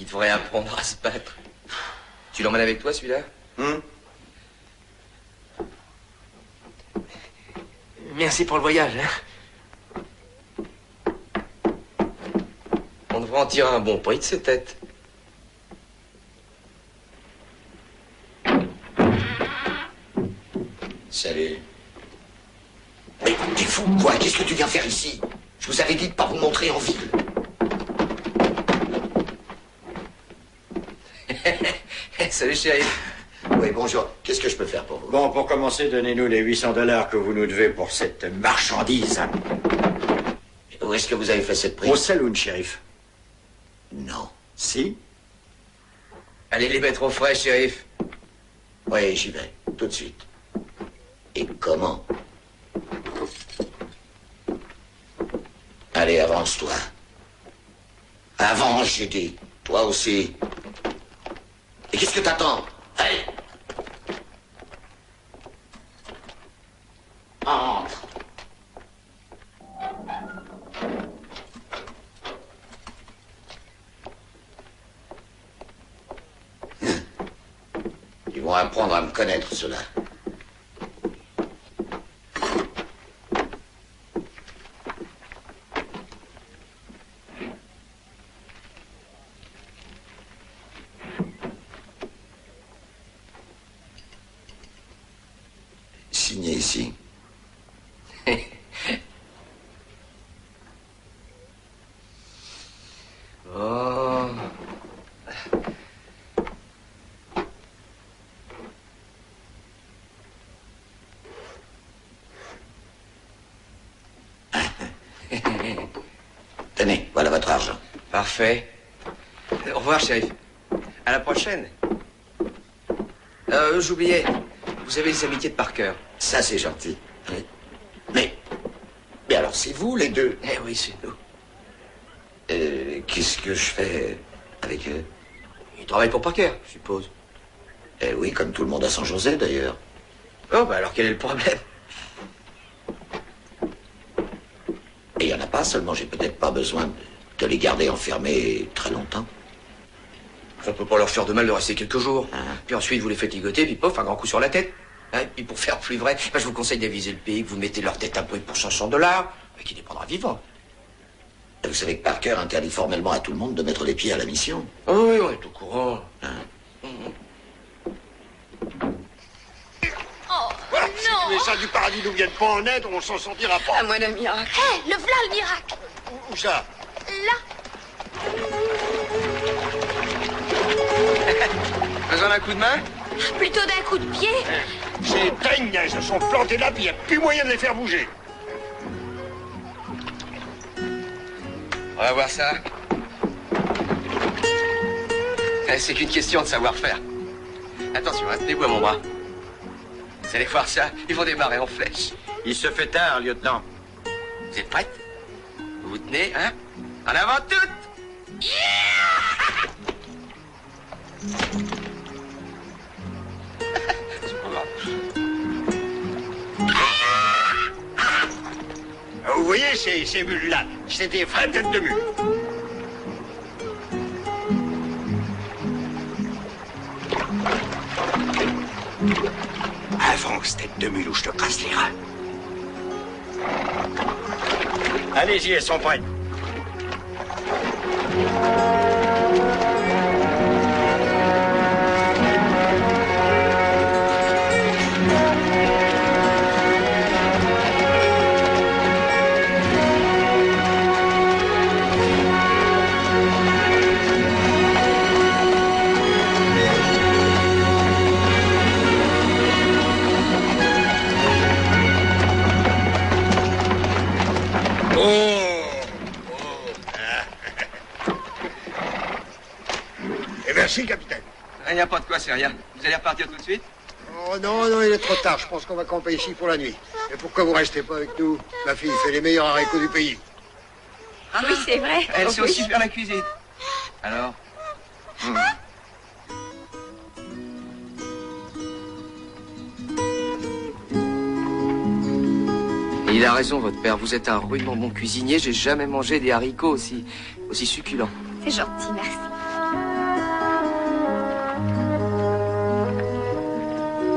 Il devrait apprendre à se battre. Tu l'emmènes avec toi, celui-là? Merci pour le voyage, hein. On devrait en tirer un bon prix de ses têtes. Salut. Mais t'es fou, quoi? Qu'est-ce que tu viens faire ici? Je vous avais dit de pas vous montrer en ville. Salut, chérie. Oui, bonjour. Qu'est-ce que je peux faire pour vous? Bon, pour commencer, donnez-nous les $800 que vous nous devez pour cette marchandise. Où est-ce que vous avez fait cette prise? Au saloon, shérif. Non. Si? Allez les mettre au frais, shérif. Oui, j'y vais. Tout de suite. Et comment? Allez, avance-toi. Avance, j'ai dit. Toi aussi. Et qu'est-ce que t'attends? Allez! Entre. Ils vont apprendre à me connaître, ceux-là. Signé ici. Oh. Tenez, voilà votre argent. Parfait. Au revoir, shérif. À la prochaine. J'oubliais. Vous avez les amitiés de Parker. Ça, c'est gentil. Oui. Mais alors, c'est vous, les deux? Eh oui, c'est nous. Qu'est-ce que je fais avec eux? Ils travaillent pour Parker, je suppose. Eh oui, comme tout le monde à San José, d'ailleurs. Oh, bah alors quel est le problème? Et il n'y en a pas, seulement j'ai peut-être pas besoin de les garder enfermés très longtemps. Ça peut pas leur faire de mal de rester quelques jours. Puis ensuite, vous les faites ligoter, puis pof, un grand coup sur la tête. Et puis pour faire plus vrai, je vous conseille d'aviser le pays que vous mettez leur tête à brûler pour 500 $, et qui les prendra vivants. Vous savez que Parker interdit formellement à tout le monde de mettre les pieds à la mission. Oh oui, on est au courant. Si tous les saints du paradis nous viennent pas en aide, on s'en sortira pas. À moins d'un miracle. Hé, le voilà le miracle. Où ça? Là. Besoin d'un coup de main? Plutôt d'un coup de pied. Ces dingues, elles se sont plantées là, puis il n'y a plus moyen de les faire bouger. On va voir ça. C'est qu'une question de savoir-faire. Attention, tenez-vous à mon bras. Vous allez voir ça, ils vont démarrer en flèche. Il se fait tard, lieutenant. Vous êtes prêtes? Vous vous tenez, hein? En avant toutes! C'est pas grave. Vous voyez ces mules-là? C'est des vraies têtes de mules. Avance, tête de mule, ou je te casse les reins. Allez-y, elles sont prêtes. Merci, capitaine. Il n'y a pas de quoi, c'est rien. Vous allez repartir tout de suite? Oh non, non, il est trop tard. Je pense qu'on va camper ici pour la nuit. Et pourquoi vous restez pas avec nous? Ma fille fait les meilleurs haricots du pays. Oui, c'est vrai. Elle sait Oui. aussi faire la cuisine. Alors? Et il a raison, votre père. Vous êtes un rudement bon cuisinier. J'ai jamais mangé des haricots aussi succulents. C'est gentil, merci.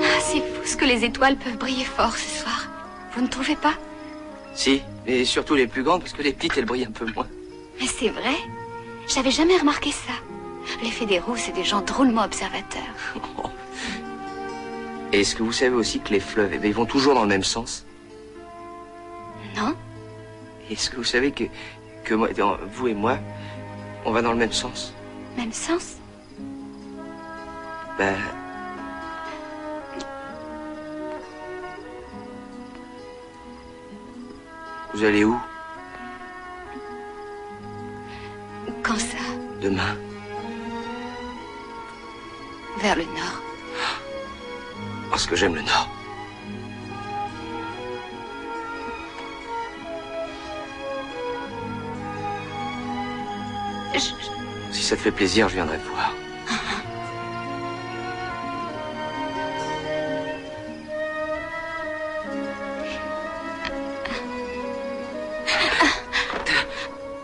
Ah, c'est fou ce que les étoiles peuvent briller fort ce soir. Vous ne trouvez pas? Si, mais surtout les plus grandes, parce que les petites, elles brillent un peu moins. Mais c'est vrai. J'avais jamais remarqué ça. Les fédéraux, c'est des gens drôlement observateurs. Et est-ce que vous savez aussi que les fleuves, ils vont toujours dans le même sens? Non? Est-ce que vous savez que moi, vous et moi, on va dans le même sens? Même sens? Ben... Vous allez où? Quand ça? Demain. Vers le nord. Parce que j'aime le Nord. Si ça te fait plaisir, je viendrai te voir.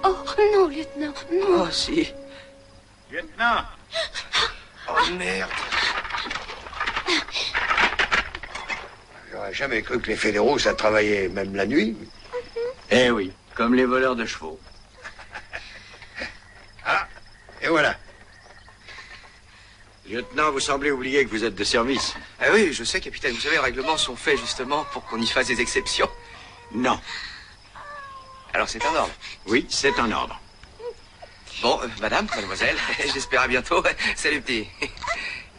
Oh non, lieutenant, non. Oh, si. Lieutenant! Oh, merde. J'aurais jamais cru que les fédéraux, ça travaillait même la nuit. Eh oui, comme les voleurs de chevaux. Ah, et voilà. Lieutenant, vous semblez oublier que vous êtes de service. Ah oui, je sais, capitaine. Vous savez, les règlements sont faits justement pour qu'on y fasse des exceptions. Non. Alors c'est en ordre. Oui, c'est en ordre. Bon, madame, mademoiselle, j'espère à bientôt. Salut, petit.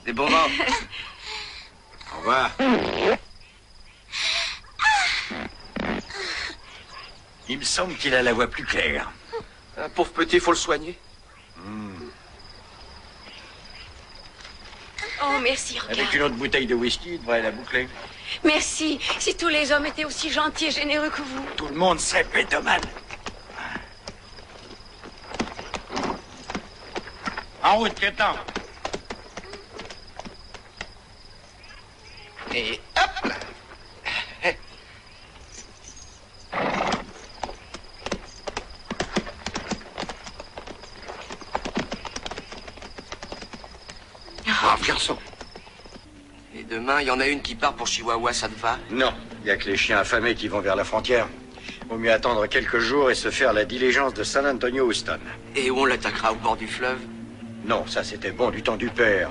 Des bons vents. Au revoir. Il me semble qu'il a la voix plus claire. Un pauvre petit, faut le soigner. Oh, merci, Avec regarde. une autre bouteille de whisky, il devrait la boucler. Merci. Si tous les hommes étaient aussi gentils et généreux que vous. Tout le monde serait pétomane. En route, lieutenant. Et hop là. Brave garçon. Et demain, il y en a une qui part pour Chihuahua, ça te va? Non, il n'y a que les chiens affamés qui vont vers la frontière. Vaut mieux attendre quelques jours et se faire la diligence de San Antonio Houston. Et où on l'attaquera, au bord du fleuve? Non, ça c'était bon du temps du père.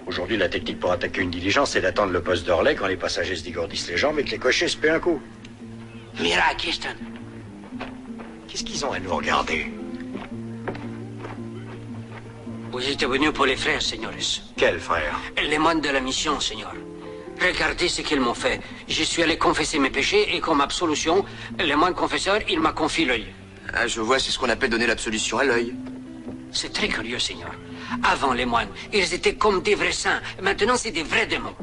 Aujourd'hui, la technique pour attaquer une diligence, c'est d'attendre le poste de relais quand les passagers se dégourdissent les jambes et que les cochers se paient un coup. Mira, Kirsten. Qu'est-ce qu'ils ont à nous regarder? Vous êtes venu pour les frères, señores. Quels frères? Les moines de la mission, señor. Regardez ce qu'ils m'ont fait. Je suis allé confesser mes péchés et comme absolution, le moine confesseur, il m'a confié l'œil. Ah, je vois, c'est ce qu'on appelle donner l'absolution à l'œil. C'est très curieux, señor. Avant les moines, ils étaient comme des vrais saints. Maintenant, c'est des vrais démons.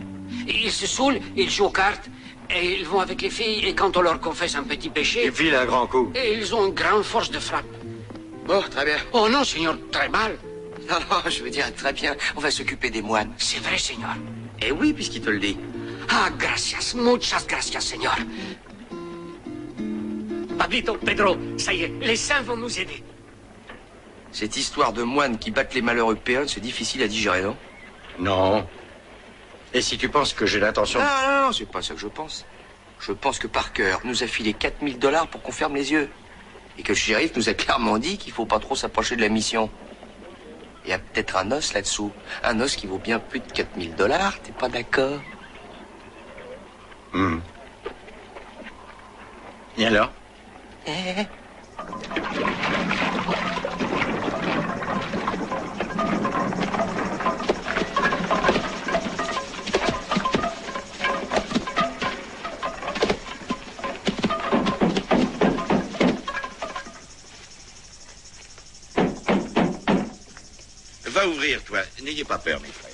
Ils se saoulent, ils jouent aux cartes, et ils vont avec les filles, et quand on leur confesse un petit péché... Ils filent un grand coup. Et ils ont une grande force de frappe. Bon, très bien. Oh non, señor, très mal. Non, non, je veux dire, très bien. On va s'occuper des moines. C'est vrai, señor. Eh oui, puisqu'il te le dit. Ah, gracias, muchas gracias, señor. Pablito, Pedro, ça y est, les saints vont nous aider. Cette histoire de moines qui battent les malheureux péons, c'est difficile à digérer, non? Non. Et si tu penses que j'ai l'intention... Ah, non, c'est pas ça que je pense. Je pense que Parker nous a filé 4000 $ pour qu'on ferme les yeux. Et que le shérif nous a clairement dit qu'il faut pas trop s'approcher de la mission. Il y a peut-être un os là-dessous. Un os qui vaut bien plus de 4000 $. T'es pas d'accord? Et alors? Va ouvrir, toi. N'ayez pas peur, mes frères.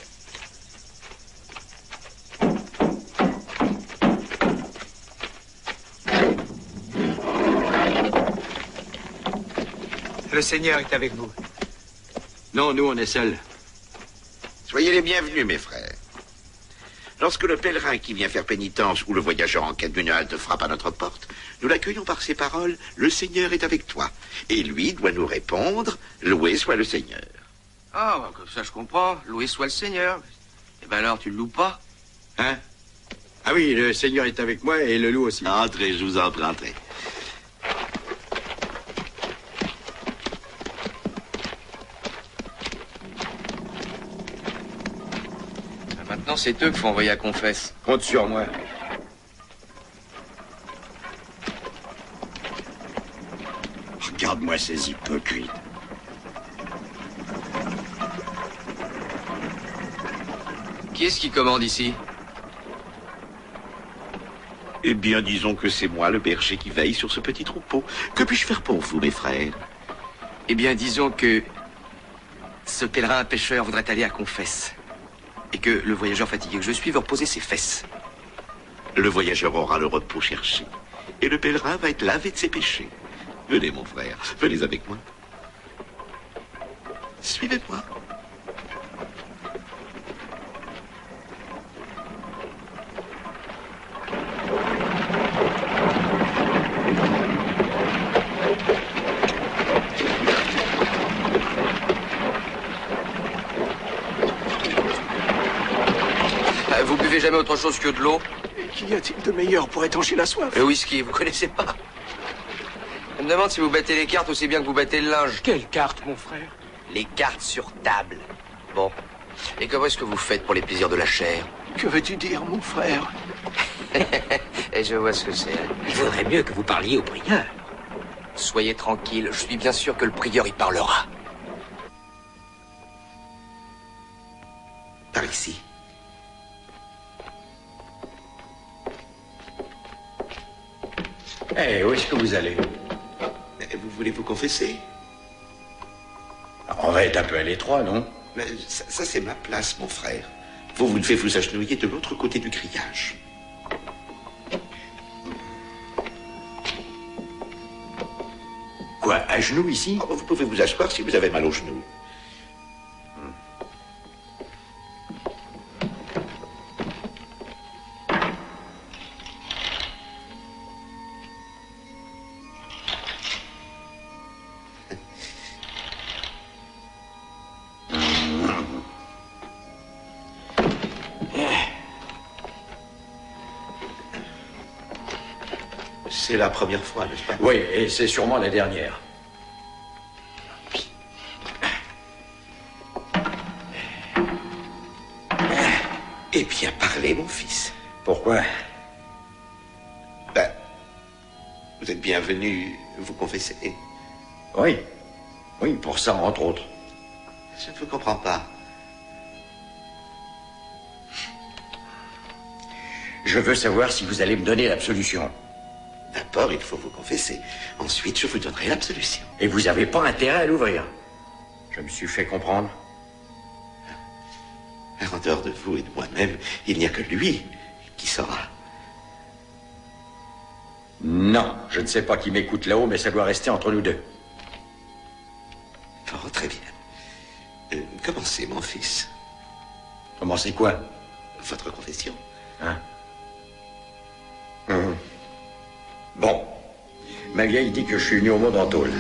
Le Seigneur est avec vous. Non, nous, on est seuls. Soyez les bienvenus, mes frères. Lorsque le pèlerin qui vient faire pénitence ou le voyageur en quête d'une halte frappe à notre porte, nous l'accueillons par ces paroles, « Le Seigneur est avec toi ». Et lui doit nous répondre, « Loué soit le Seigneur ». Ah, bah, comme ça je comprends. Loué soit le Seigneur. Eh ben alors, tu le loues pas? Hein? Ah oui, le Seigneur est avec moi et le loup aussi. Entrez, je vous en prie, entrez. Maintenant, c'est eux qu'il faut envoyer à confesse. Compte sur moi. Regarde-moi ces hypocrites. Qui est-ce qui commande ici? Eh bien, disons que c'est moi, le berger, qui veille sur ce petit troupeau. Que puis-je faire pour vous, mes frères? Eh bien, disons que ce pèlerin pêcheur voudrait aller à confesse. Et que le voyageur fatigué que je suis veut reposer ses fesses. Le voyageur aura le repos cherché. Et le pèlerin va être lavé de ses péchés. Venez, mon frère, venez avec moi. Suivez-moi. Vous buvez jamais autre chose que de l'eau? Qu'y a-t-il de meilleur pour étancher la soif? Le whisky, vous connaissez pas? Je me demande si vous battez les cartes aussi bien que vous battez le linge. Quelle carte, mon frère? Les cartes sur table. Bon. Et comment est-ce que vous faites pour les plaisirs de la chair? Que veux-tu dire, mon frère? Et je vois ce que c'est. Il vaudrait mieux que vous parliez au prieur. Soyez tranquille, je suis bien sûr que le prieur y parlera. Par ici. Eh, où est-ce que vous allez? Vous voulez vous confesser? On va être un peu à l'étroit, non? Mais ça c'est ma place, mon frère. Vous devez vous agenouiller de l'autre côté du grillage. Quoi, à genoux ici? Oh, vous pouvez vous asseoir si vous avez mal aux genoux. C'est la première fois, n'est-ce pas? Oui, et c'est sûrement la dernière. Eh bien, parlez, mon fils. Pourquoi? Ben, vous êtes bien venu vous confesser. Oui. Oui, pour ça, entre autres. Je ne vous comprends pas. Je veux savoir si vous allez me donner l'absolution. D'abord, il faut vous confesser. Ensuite, je vous donnerai l'absolution. Et vous n'avez pas intérêt à l'ouvrir. Je me suis fait comprendre. En dehors de vous et de moi-même, il n'y a que lui qui saura. Non, je ne sais pas qui m'écoute là-haut, mais ça doit rester entre nous deux. Oh, très bien. Commencez, mon fils. Commencez quoi? Votre confession. Hein? Bon. Ma vieille dit que je suis venu au monde en tôle.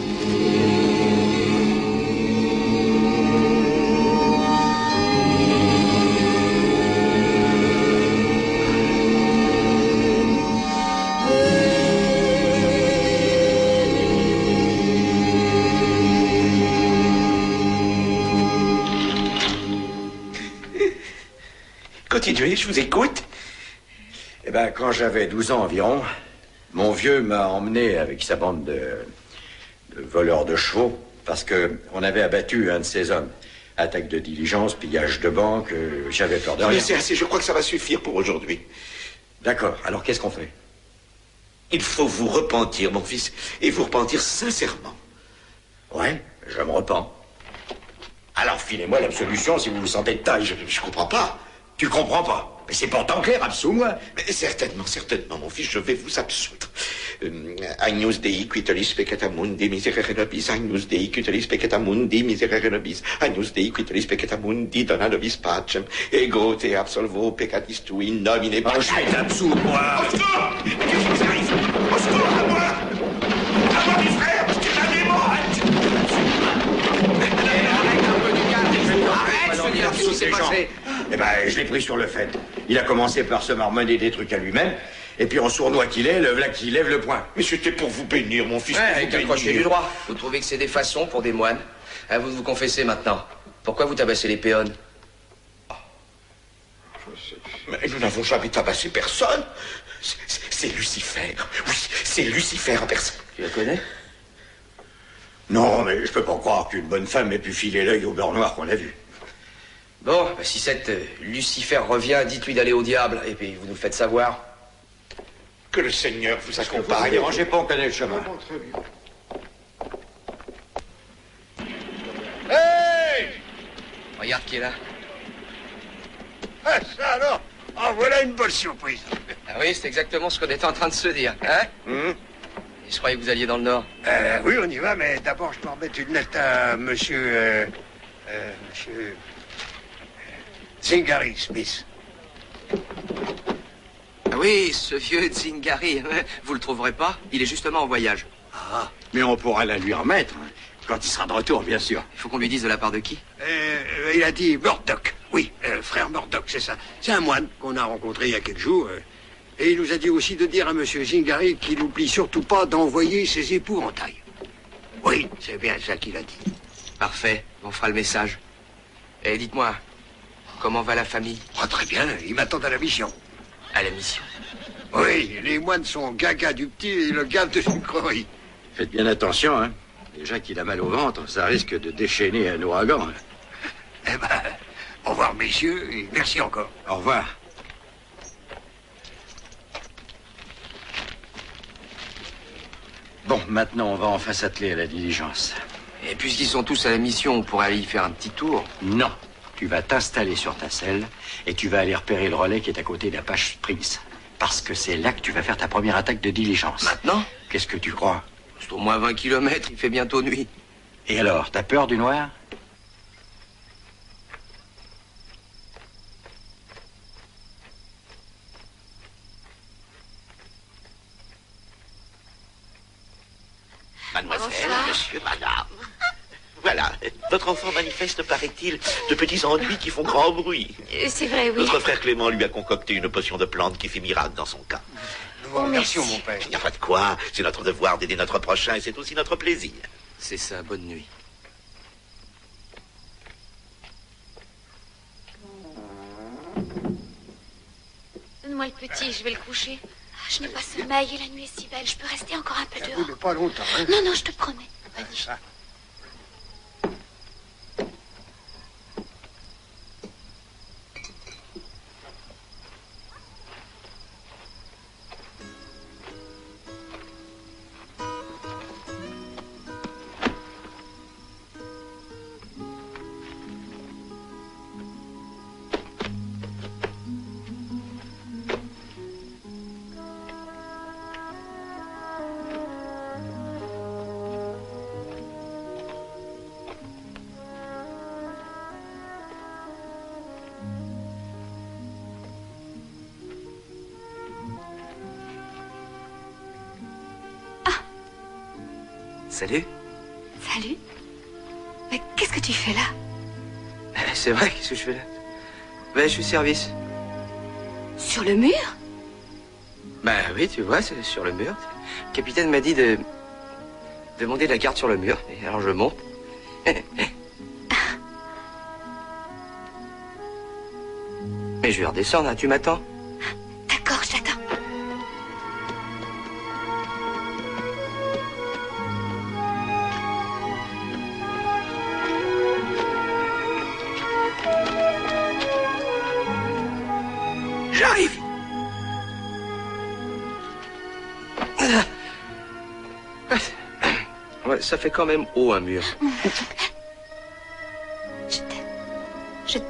Continuez, je vous écoute. Eh bien, quand j'avais 12 ans environ, mon vieux m'a emmené avec sa bande de voleurs de chevaux parce qu'on avait abattu un de ses hommes. Attaque de diligence, pillage de banque, j'avais peur de rien. Mais c'est assez, je crois que ça va suffire pour aujourd'hui. D'accord, alors qu'est-ce qu'on fait? Il faut vous repentir, mon fils, et vous repentir sincèrement. Ouais, je me repens. Alors filez-moi l'absolution si vous vous sentez de taille. Je comprends pas. Tu comprends pas? Mais c'est pourtant clair, absous-moi. Mais certainement, mon fils, je vais vous absoudre. Agnus Dei quitolis peccata mundi miserere nobis, Agnus Dei quitolis peccata mundi miserere nobis, Agnus Dei quitolis peccata mundi dona nobis pacem, ego te absolvo peccatis tui in nomine Patris. Je vais absous-moi. Au secours! Qu'est-ce qui vous arrive? Au secours, à moi! À moi, mes frères, c'est un démon! Arrête un peu du calme. Arrête, qu'est-ce qui s'est passé? Eh ben, je l'ai pris sur le fait. Il a commencé par se marmonner des trucs à lui-même, et puis en sournois qu'il est, le voilà qui lève le poing. Mais c'était pour vous bénir, mon fils. Ouais, avec un crochet du droit. Vous trouvez que c'est des façons pour des moines? À vous de vous confesser maintenant. Pourquoi vous tabassez les péons? Mais nous n'avons jamais tabassé personne. C'est Lucifer. Oui, c'est Lucifer en personne. Tu la connais? Non, mais je peux pas croire qu'une bonne femme ait pu filer l'œil au beurre noir qu'on a vu. Bon, bah, si cette Lucifer revient, dites-lui d'aller au diable, et puis vous nous le faites savoir. Que le Seigneur vous accompagne. Ne dérangez pas, on connaît le chemin. Hey! Regarde qui est là. Ah, ça alors? Ah, voilà une bonne surprise. Ah oui, c'est exactement ce qu'on était en train de se dire, hein? Et je croyais que vous alliez dans le Nord. Oui, on y va, mais d'abord, je dois remettre une lettre à monsieur Zingari Smith. Ah oui, ce vieux Zingari, vous le trouverez pas? Il est justement en voyage. Ah, mais on pourra la lui remettre, hein, quand il sera de retour, bien sûr. Il faut qu'on lui dise de la part de qui? Il a dit Murdoch. Oui, frère Murdoch, c'est ça. C'est un moine qu'on a rencontré il y a quelques jours. Et il nous a dit aussi de dire à monsieur Zingari qu'il n'oublie surtout pas d'envoyer ses épouvantails. Oui, c'est bien ça qu'il a dit. Parfait, on fera le message. Et dites-moi, comment va la famille? Ah, très bien, ils m'attendent à la mission. À la mission? Oui, les moines sont gaga du petit et le gave de sucrerie. Faites bien attention, hein. Déjà qu'il a mal au ventre, ça risque de déchaîner un ouragan. Hein. Eh ben, au revoir, messieurs, et merci encore. Au revoir. Bon, maintenant, on va enfin s'atteler à la diligence. Et puisqu'ils sont tous à la mission, on pourrait aller y faire un petit tour. Non. Tu vas t'installer sur ta selle et tu vas aller repérer le relais qui est à côté d'Apache Springs. Parce que c'est là que tu vas faire ta première attaque de diligence. Maintenant? Qu'est-ce que tu crois? C'est au moins 20 kilomètres, il fait bientôt nuit. Et alors, t'as peur du noir? Mademoiselle, monsieur, madame. Voilà, votre enfant manifeste, paraît-il, de petits ennuis qui font grand bruit. C'est vrai, oui. Votre frère Clément lui a concocté une potion de plante qui fait miracle dans son cas. vous remercions, mon père. Il n'y a pas de quoi. C'est notre devoir d'aider notre prochain et c'est aussi notre plaisir. C'est ça, bonne nuit. Donne-moi le petit, je vais le coucher. Ah, je n'ai pas sommeil et la nuit est si belle. Je peux rester encore un peu Oui, dehors. mais pas longtemps, hein. Non, non, je te promets. Ça. Salut. Salut. Mais qu'est-ce que tu fais là? C'est vrai, qu'est-ce que je fais là? Ben, je suis service. Sur le mur? Ben oui, tu vois, c'est sur le mur. Le capitaine m'a dit de monter la garde sur le mur. Et alors je monte. Mais je vais redescendre, hein, tu m'attends? D'accord, je t'attends. J'arrive. Ouais, ça fait quand même haut un mur. Je t'aime. Je t'aime.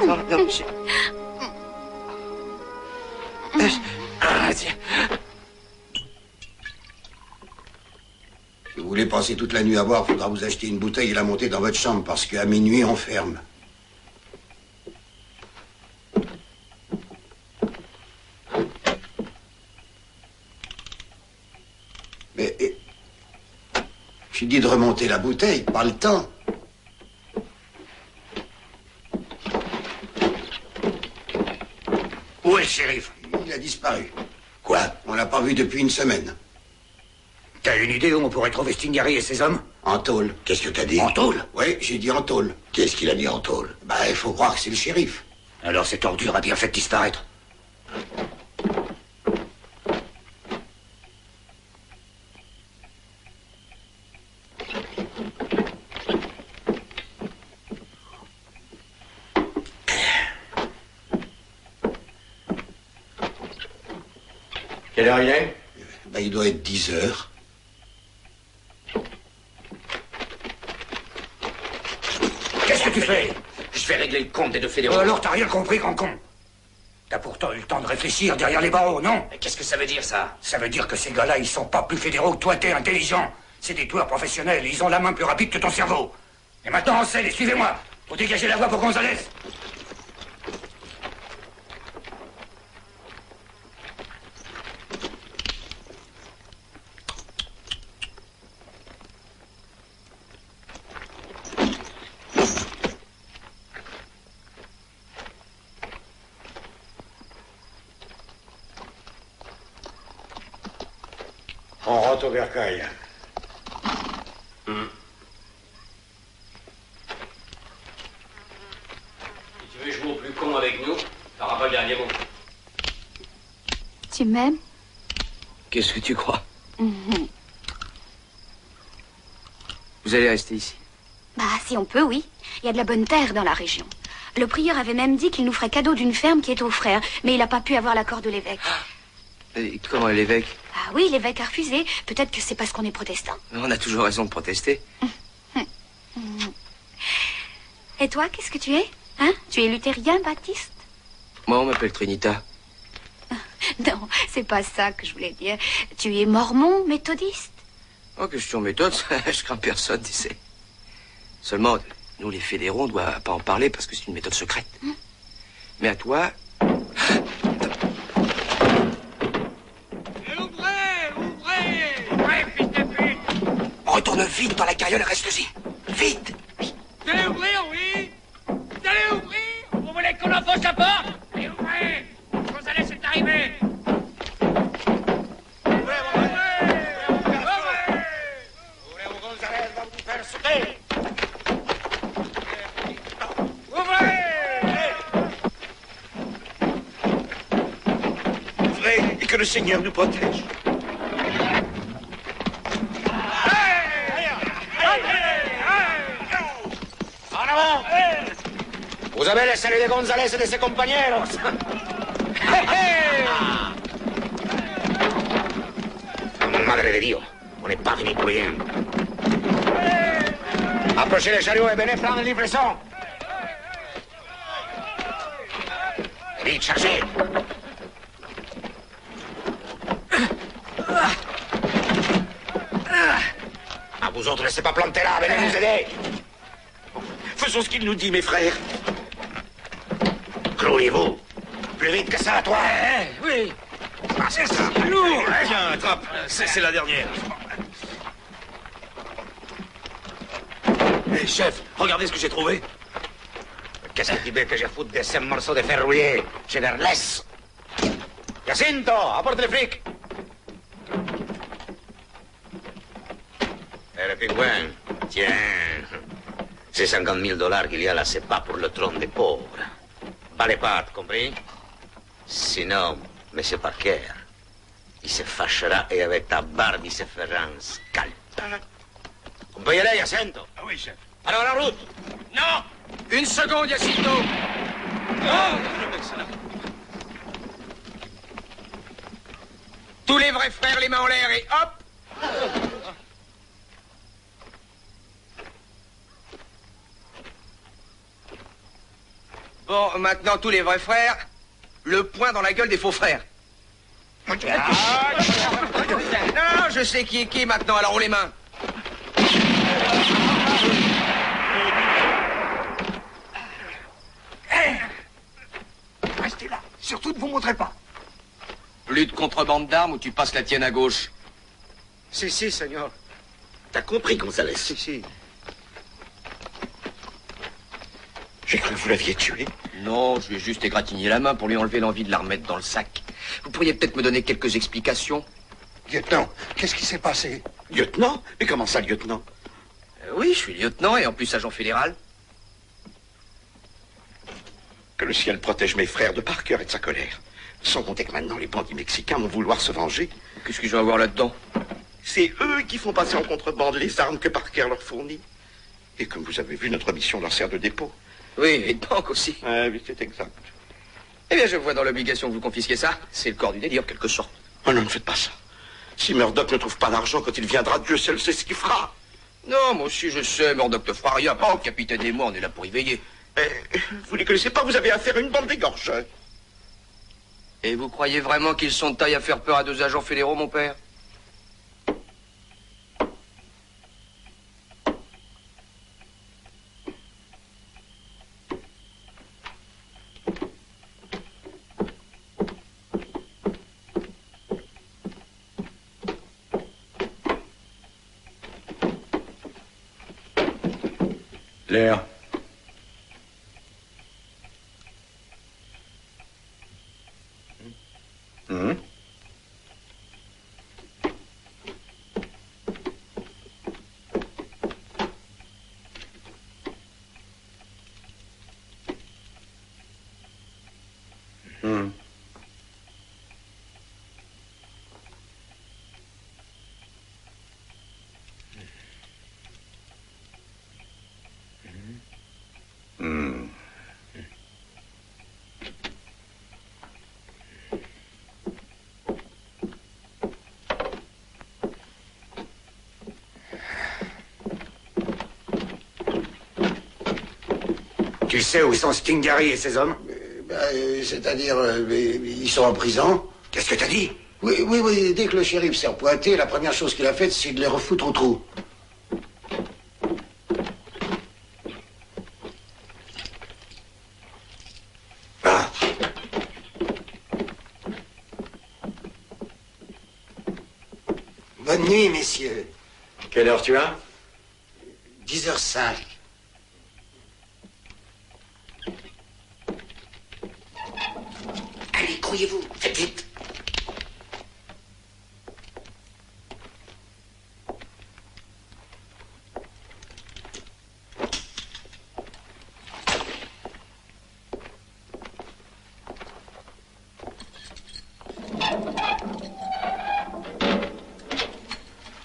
Non, non, tiens. Si vous voulez passer toute la nuit à boire, il faudra vous acheter une bouteille et la monter dans votre chambre, parce qu'à minuit, on ferme. Mais... j'ai dit de remonter la bouteille, pas le temps. Où est le shérif? Il a disparu. Quoi? On l'a pas vu depuis une semaine. T'as une idée où on pourrait trouver Stingari et ses hommes? En tôle. Qu'est-ce que t'as dit? En tôle? Oui, j'ai dit en tôle. Qu'est-ce qu'il a mis en tôle? Bah, il faut croire que c'est le shérif. Alors cette ordure a bien fait disparaître. Quelle heure il est? Bah, il doit être 10 heures. Qu'est-ce que tu fais? Je vais régler le compte des deux fédéraux. Alors t'as rien compris, grand con. T'as pourtant eu le temps de réfléchir derrière les barreaux, non? Mais qu'est-ce que ça veut dire, ça? Ça veut dire que ces gars-là, ils sont pas plus fédéraux que toi, t'es intelligent. C'est des tueurs professionnels, ils ont la main plus rapide que ton cerveau. Et maintenant, on scelle et suivez-moi. Faut dégager la voie pour Gonzalez. On rentre au bercail. Si tu veux jouer au plus con avec nous, t'auras pas le dernier mot. Tu m'aimes? Qu'est-ce que tu crois? Mhm. Vous allez rester ici. Bah, si on peut, oui. Il y a de la bonne terre dans la région. Le prieur avait même dit qu'il nous ferait cadeau d'une ferme qui est aux frères, mais il n'a pas pu avoir l'accord de l'évêque. Et comment est l'évêque? Ah oui, l'évêque a refusé. Peut-être que c'est parce qu'on est protestant. On a toujours raison de protester. Et toi, qu'est-ce que tu es? Hein? Tu es luthérien, baptiste? Moi, on m'appelle Trinita. Non, c'est pas ça que je voulais dire. Tu es mormon, méthodiste? Oh, question méthode, je crains personne, tu sais. Seulement, nous, les fédéraux, on doit pas en parler parce que c'est une méthode secrète. Mais à toi... Ouvrez, fils de pute! Tourne vite dans la carriole et reste-y. Vite. Vous allez ouvrir, oui? Vous allez ouvrir? Vous voulez qu'on enfonce la porte? Allez, ouvrez! Gonzalez est arrivé! Ouvrez, Gonzalez va vous faire sauter! Ouvrez et que le Seigneur nous protège. En avant! Vous avez le salut de Gonzalez et de ses compañeros. Madre de Dieu, on n'est pas fini pour rien. Approchez les chariots et venez prendre les livraisons. Vite, chargez. Ah, vous autres, laissez pas planter là, venez nous aider. Faisons ce qu'il nous dit, mes frères. Clouez-vous. Plus vite que ça, toi. Oui. Ah, c'est ça. Lourd. Tiens, attrape. C'est la dernière. Hé, chef, regardez ce que j'ai trouvé. Qu'est-ce que tu veux que je foute de ces morceaux de fer rouillé? Je les laisse. Jacinto, apporte le fric. Eh, le pingouin, tiens. Ces 50 000 $ qu'il y a là, c'est pas pour le trône des pauvres. Pas les pattes, compris? Sinon, M. Parker, il se fâchera et avec ta barbe, il se fera un scalp. On peut y aller, Jacinto? Ah oui, chef. Alors, la route! Non! Une seconde, Jacinto! Tous les vrais frères, les mains en l'air et hop! Bon, maintenant, tous les vrais frères, le poing dans la gueule des faux frères. Non, je sais qui est qui maintenant, alors on les mains. Restez là. Surtout ne vous montrez pas. Plus de contrebande d'armes ou tu passes la tienne à gauche. Si, Seigneur. T'as compris, Gonzalez? Si. J'ai cru que vous l'aviez tué. Non, je lui ai juste égratigné la main pour lui enlever l'envie de la remettre dans le sac. Vous pourriez peut-être me donner quelques explications? Lieutenant, qu'est-ce qui s'est passé? Lieutenant? Mais comment ça, lieutenant? Oui, je suis lieutenant et en plus agent fédéral. Que le ciel protège mes frères de Parker et de sa colère. Sans compter que maintenant les bandits mexicains vont vouloir se venger. Qu'est-ce que je vais avoir là-dedans? C'est eux qui font passer en contrebande les armes que Parker leur fournit. Et comme vous avez vu, notre mission leur sert de dépôt. Oui, et de banque aussi. Oui, c'est exact. Eh bien, je vois dans l'obligation que vous confisquiez ça. C'est le corps du délire, quelque sorte. Oh non, ne faites pas ça. Si Murdoch ne trouve pas l'argent quand il viendra, Dieu seul sait ce qu'il fera. Non, moi aussi je sais, Murdoch ne fera rien. Oh, le capitaine et moi, on est là pour y veiller. Vous les connaissez pas, vous avez affaire à une bande d'égorgeurs. Et vous croyez vraiment qu'ils sont de taille à faire peur à deux agents fédéraux, mon père? L'air. Tu sais où sont Stingary et ses hommes? C'est-à-dire, ils sont en prison. Qu'est-ce que t'as dit? Oui, dès que le shérif s'est pointé, la première chose qu'il a faite, c'est de les refoutre au trou. Ah. Bonne nuit, messieurs. Quelle heure tu as? 10h05. Allez, grouillez-vous, faites vite.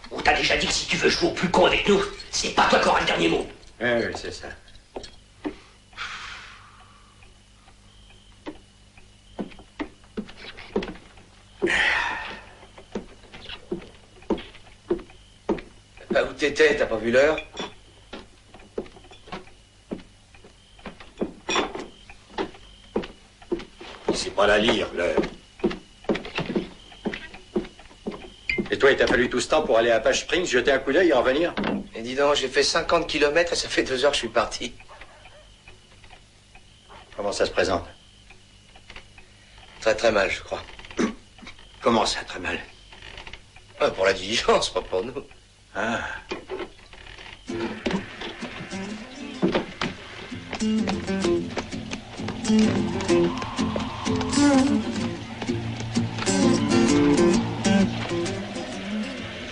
On t'a déjà dit que si tu veux jouer au plus con avec nous, c'est pas toi qui auras le dernier mot. Oui, c'est ça. Bah, où t'étais? T'as pas vu l'heure? C'est pas la lire, l'heure. Et toi, il t'a fallu tout ce temps pour aller à Apache Springs, jeter un coup d'œil et en revenir? Et dis donc, j'ai fait 50 km et ça fait 2 heures que je suis parti. Comment ça se présente? Très très mal, je crois. Comment ça, très mal? Pour la diligence, pas pour nous. Ah.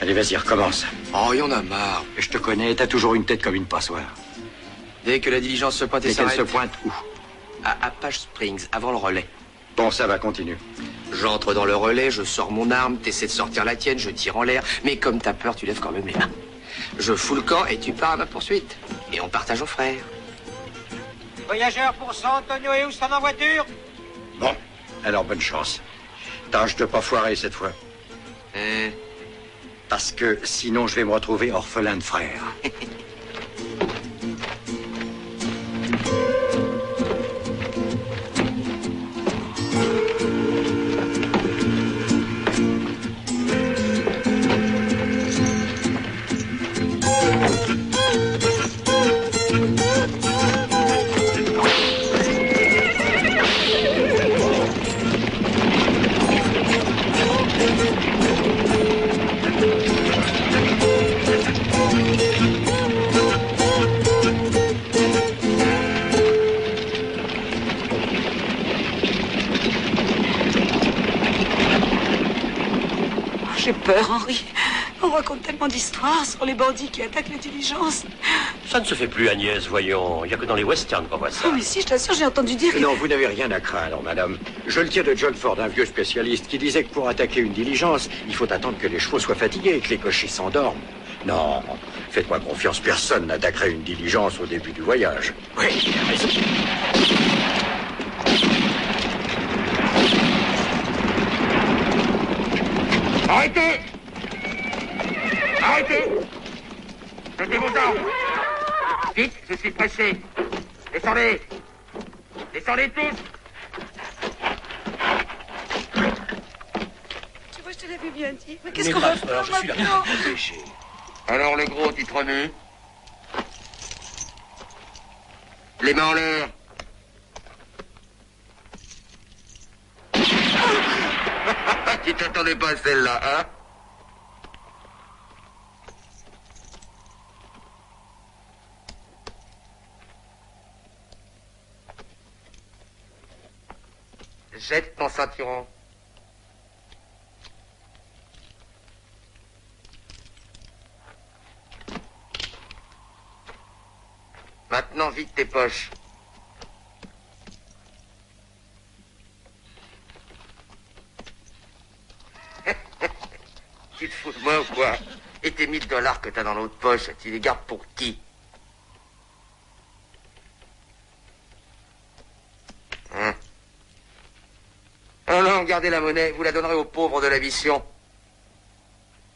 Allez, vas-y, recommence. Oh, y en a marre. Et je te connais, t'as toujours une tête comme une passoire. Dès que la diligence se pointe et Et qu'elle s'arrête... se pointe où? À Apache Springs, avant le relais. Bon, ça va, continue. J'entre dans le relais, je sors mon arme, t'essaies de sortir la tienne, je tire en l'air, mais comme t'as peur, tu lèves quand même les mains. Je fous le camp et tu pars à ma poursuite. Et on partage aux frères. Voyageurs pour San Antonio et Houston en voiture. Bon, alors bonne chance. Tâche de pas foirer cette fois. Parce que sinon je vais me retrouver orphelin de frères. J'ai peur, Henri. On raconte tellement d'histoires sur les bandits qui attaquent les diligences. Ça ne se fait plus, Agnès, voyons. Il n'y a que dans les westerns qu'on voit ça. Oh, mais si, je t'assure, j'ai entendu dire que... Non, vous n'avez rien à craindre, madame. Je le tiens de John Ford, un vieux spécialiste, qui disait que pour attaquer une diligence, il faut attendre que les chevaux soient fatigués et que les cochers s'endorment. Non, faites-moi confiance, personne n'attaquerait une diligence au début du voyage. Oui, il a raison. Arrêtez! Arrêtez! Mettez vos armes! Vite, je suis pressé. Descendez! Descendez tous! Tu vois, je te l'avais bien dit. Mais qu'est-ce qu'on va faire maintenant? Alors, le gros, tu te remets? Les mains en l'air! Tu t'attendais pas à celle-là, hein? Jette ton ceinturon. Maintenant, vide tes poches. Tu te fous de moi ou quoi? Et tes 1000 $ que t'as dans l'autre poche, tu les gardes pour qui? Hein? Oh non, gardez la monnaie, vous la donnerez aux pauvres de la mission.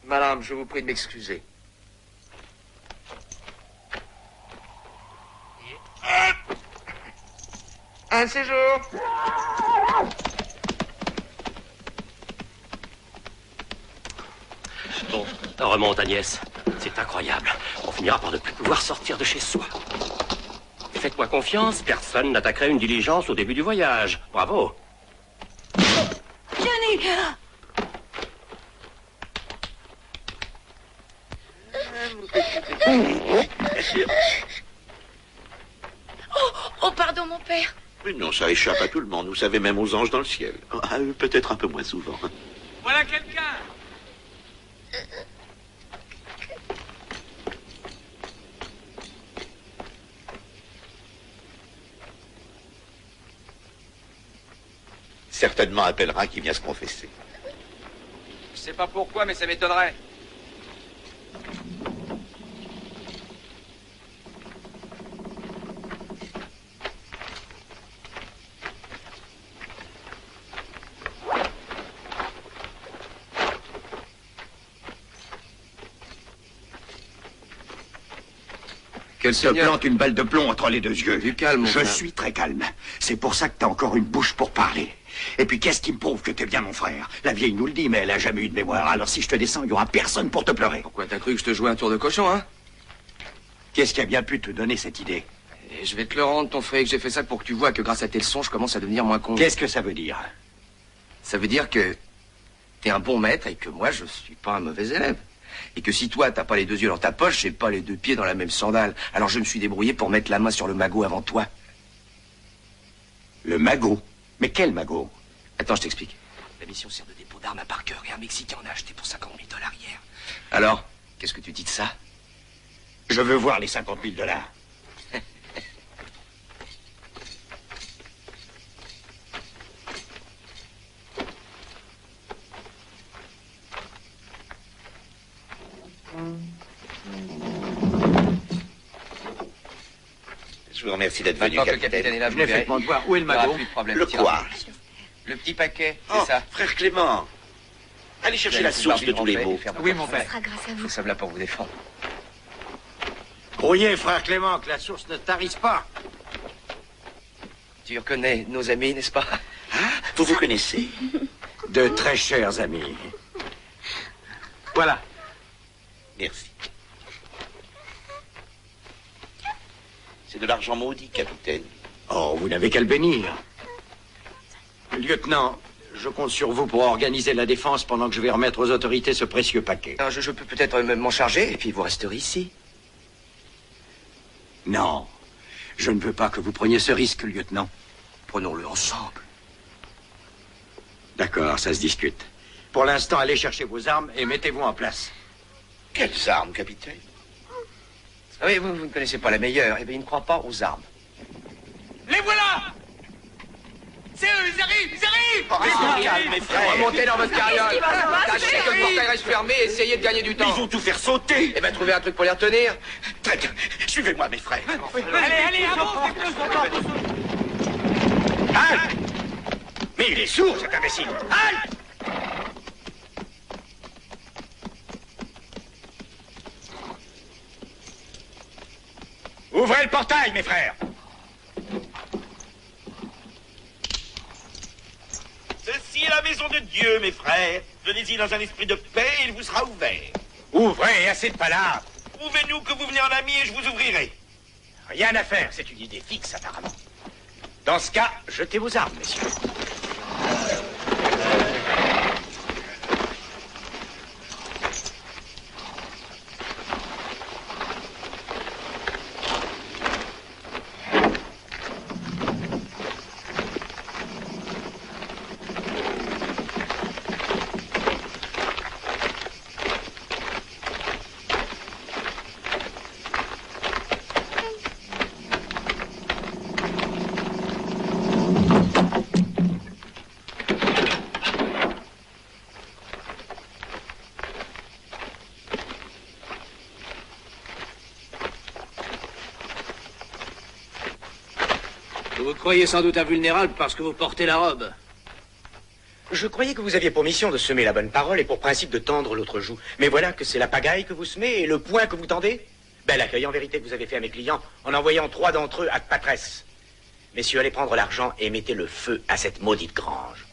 Madame, je vous prie de m'excuser. Un séjour. Bon, remonte, Agnès. C'est incroyable. On finira par ne plus pouvoir sortir de chez soi. Faites-moi confiance, personne n'attaquerait une diligence au début du voyage. Bravo. Johnny! Oh, pardon, mon père. Mais non, ça échappe à tout le monde. Vous savez, même aux anges dans le ciel. À eux, peut-être un peu moins souvent. Voilà quelqu'un. Certainement un pèlerin qui vient se confesser. Je sais pas pourquoi, mais ça m'étonnerait. Qu'elle te plante une balle de plomb entre les deux yeux. Du calme, Je suis très calme. C'est pour ça que t'as encore une bouche pour parler. Et puis qu'est-ce qui me prouve que t'es bien mon frère? La vieille nous le dit, mais elle a jamais eu de mémoire. Alors si je te descends, il y aura personne pour te pleurer. Pourquoi t'as cru que je te jouais un tour de cochon, hein? Qu'est-ce qui a bien pu te donner cette idée? Et je vais te le rendre, ton frère, que j'ai fait ça pour que tu vois que grâce à tes leçons, je commence à devenir moins con. Qu'est-ce que ça veut dire? Ça veut dire que t'es un bon maître et que moi, je suis pas un mauvais élève. Et que si toi, t'as pas les deux yeux dans ta poche, j'ai pas les deux pieds dans la même sandale. Alors je me suis débrouillé pour mettre la main sur le magot avant toi. Le magot? Mais quel magot? Attends, je t'explique. La mission sert de dépôt d'armes à Parker et un Mexicain en a acheté pour 50 000 $ hier. Alors, qu'est-ce que tu dis de ça? Je veux voir les 50 000 $. Je vous remercie d'être venu, Maintenant que le capitaine est là, vous Venez, verrez. faites-moi voir. Où est le Il y aura magot? plus de problème. Le quoi? Le petit paquet, c'est Oh, ça. frère Clément. Allez chercher la source de tous les mots. Oui, mon père. Ce sera grâce à vous. Nous sommes là pour vous défendre. Grouillez, frère Clément, que la source ne tarisse pas. Tu reconnais nos amis, n'est-ce pas? Vous vous connaissez? De très chers amis. Voilà. Merci. C'est de l'argent maudit, capitaine. Oh, vous n'avez qu'à le bénir. Lieutenant, je compte sur vous pour organiser la défense pendant que je vais remettre aux autorités ce précieux paquet. Non, je peux peut-être même m'en charger, et puis vous resterez ici. Non, je ne veux pas que vous preniez ce risque, lieutenant. Prenons-le ensemble. D'accord, ça se discute. Pour l'instant, allez chercher vos armes et mettez-vous en place. Quelles armes, capitaine? Ah oui, vous ne connaissez pas la meilleure. Eh bien, il ne croit pas aux armes. Les voilà! C'est eux, ils arrivent, ils arrivent! Restez calmes, mes frères. Remontez dans votre carriole. Tâchez que le portail reste fermé et essayez de gagner du temps. Ils vont tout faire sauter. Eh bien, trouvez un truc pour les retenir. Très bien. Suivez-moi, mes frères. Allez, avance! Halte! Mais il est sourd, cet imbécile. Halte! Ouvrez le portail, mes frères. Ceci est la maison de Dieu, mes frères. Venez-y dans un esprit de paix et il vous sera ouvert. Ouvrez, assez de palabres. Prouvez-nous que vous venez en ami et je vous ouvrirai. Rien à faire, c'est une idée fixe, apparemment. Dans ce cas, jetez vos armes, messieurs. Vous vous croyez sans doute invulnérable parce que vous portez la robe. Je croyais que vous aviez pour mission de semer la bonne parole et pour principe de tendre l'autre joue. Mais voilà que c'est la pagaille que vous semez et le poing que vous tendez. Bel accueil en vérité que vous avez fait à mes clients en envoyant 3 d'entre eux à Patresse. Messieurs, allez prendre l'argent et mettez le feu à cette maudite grange.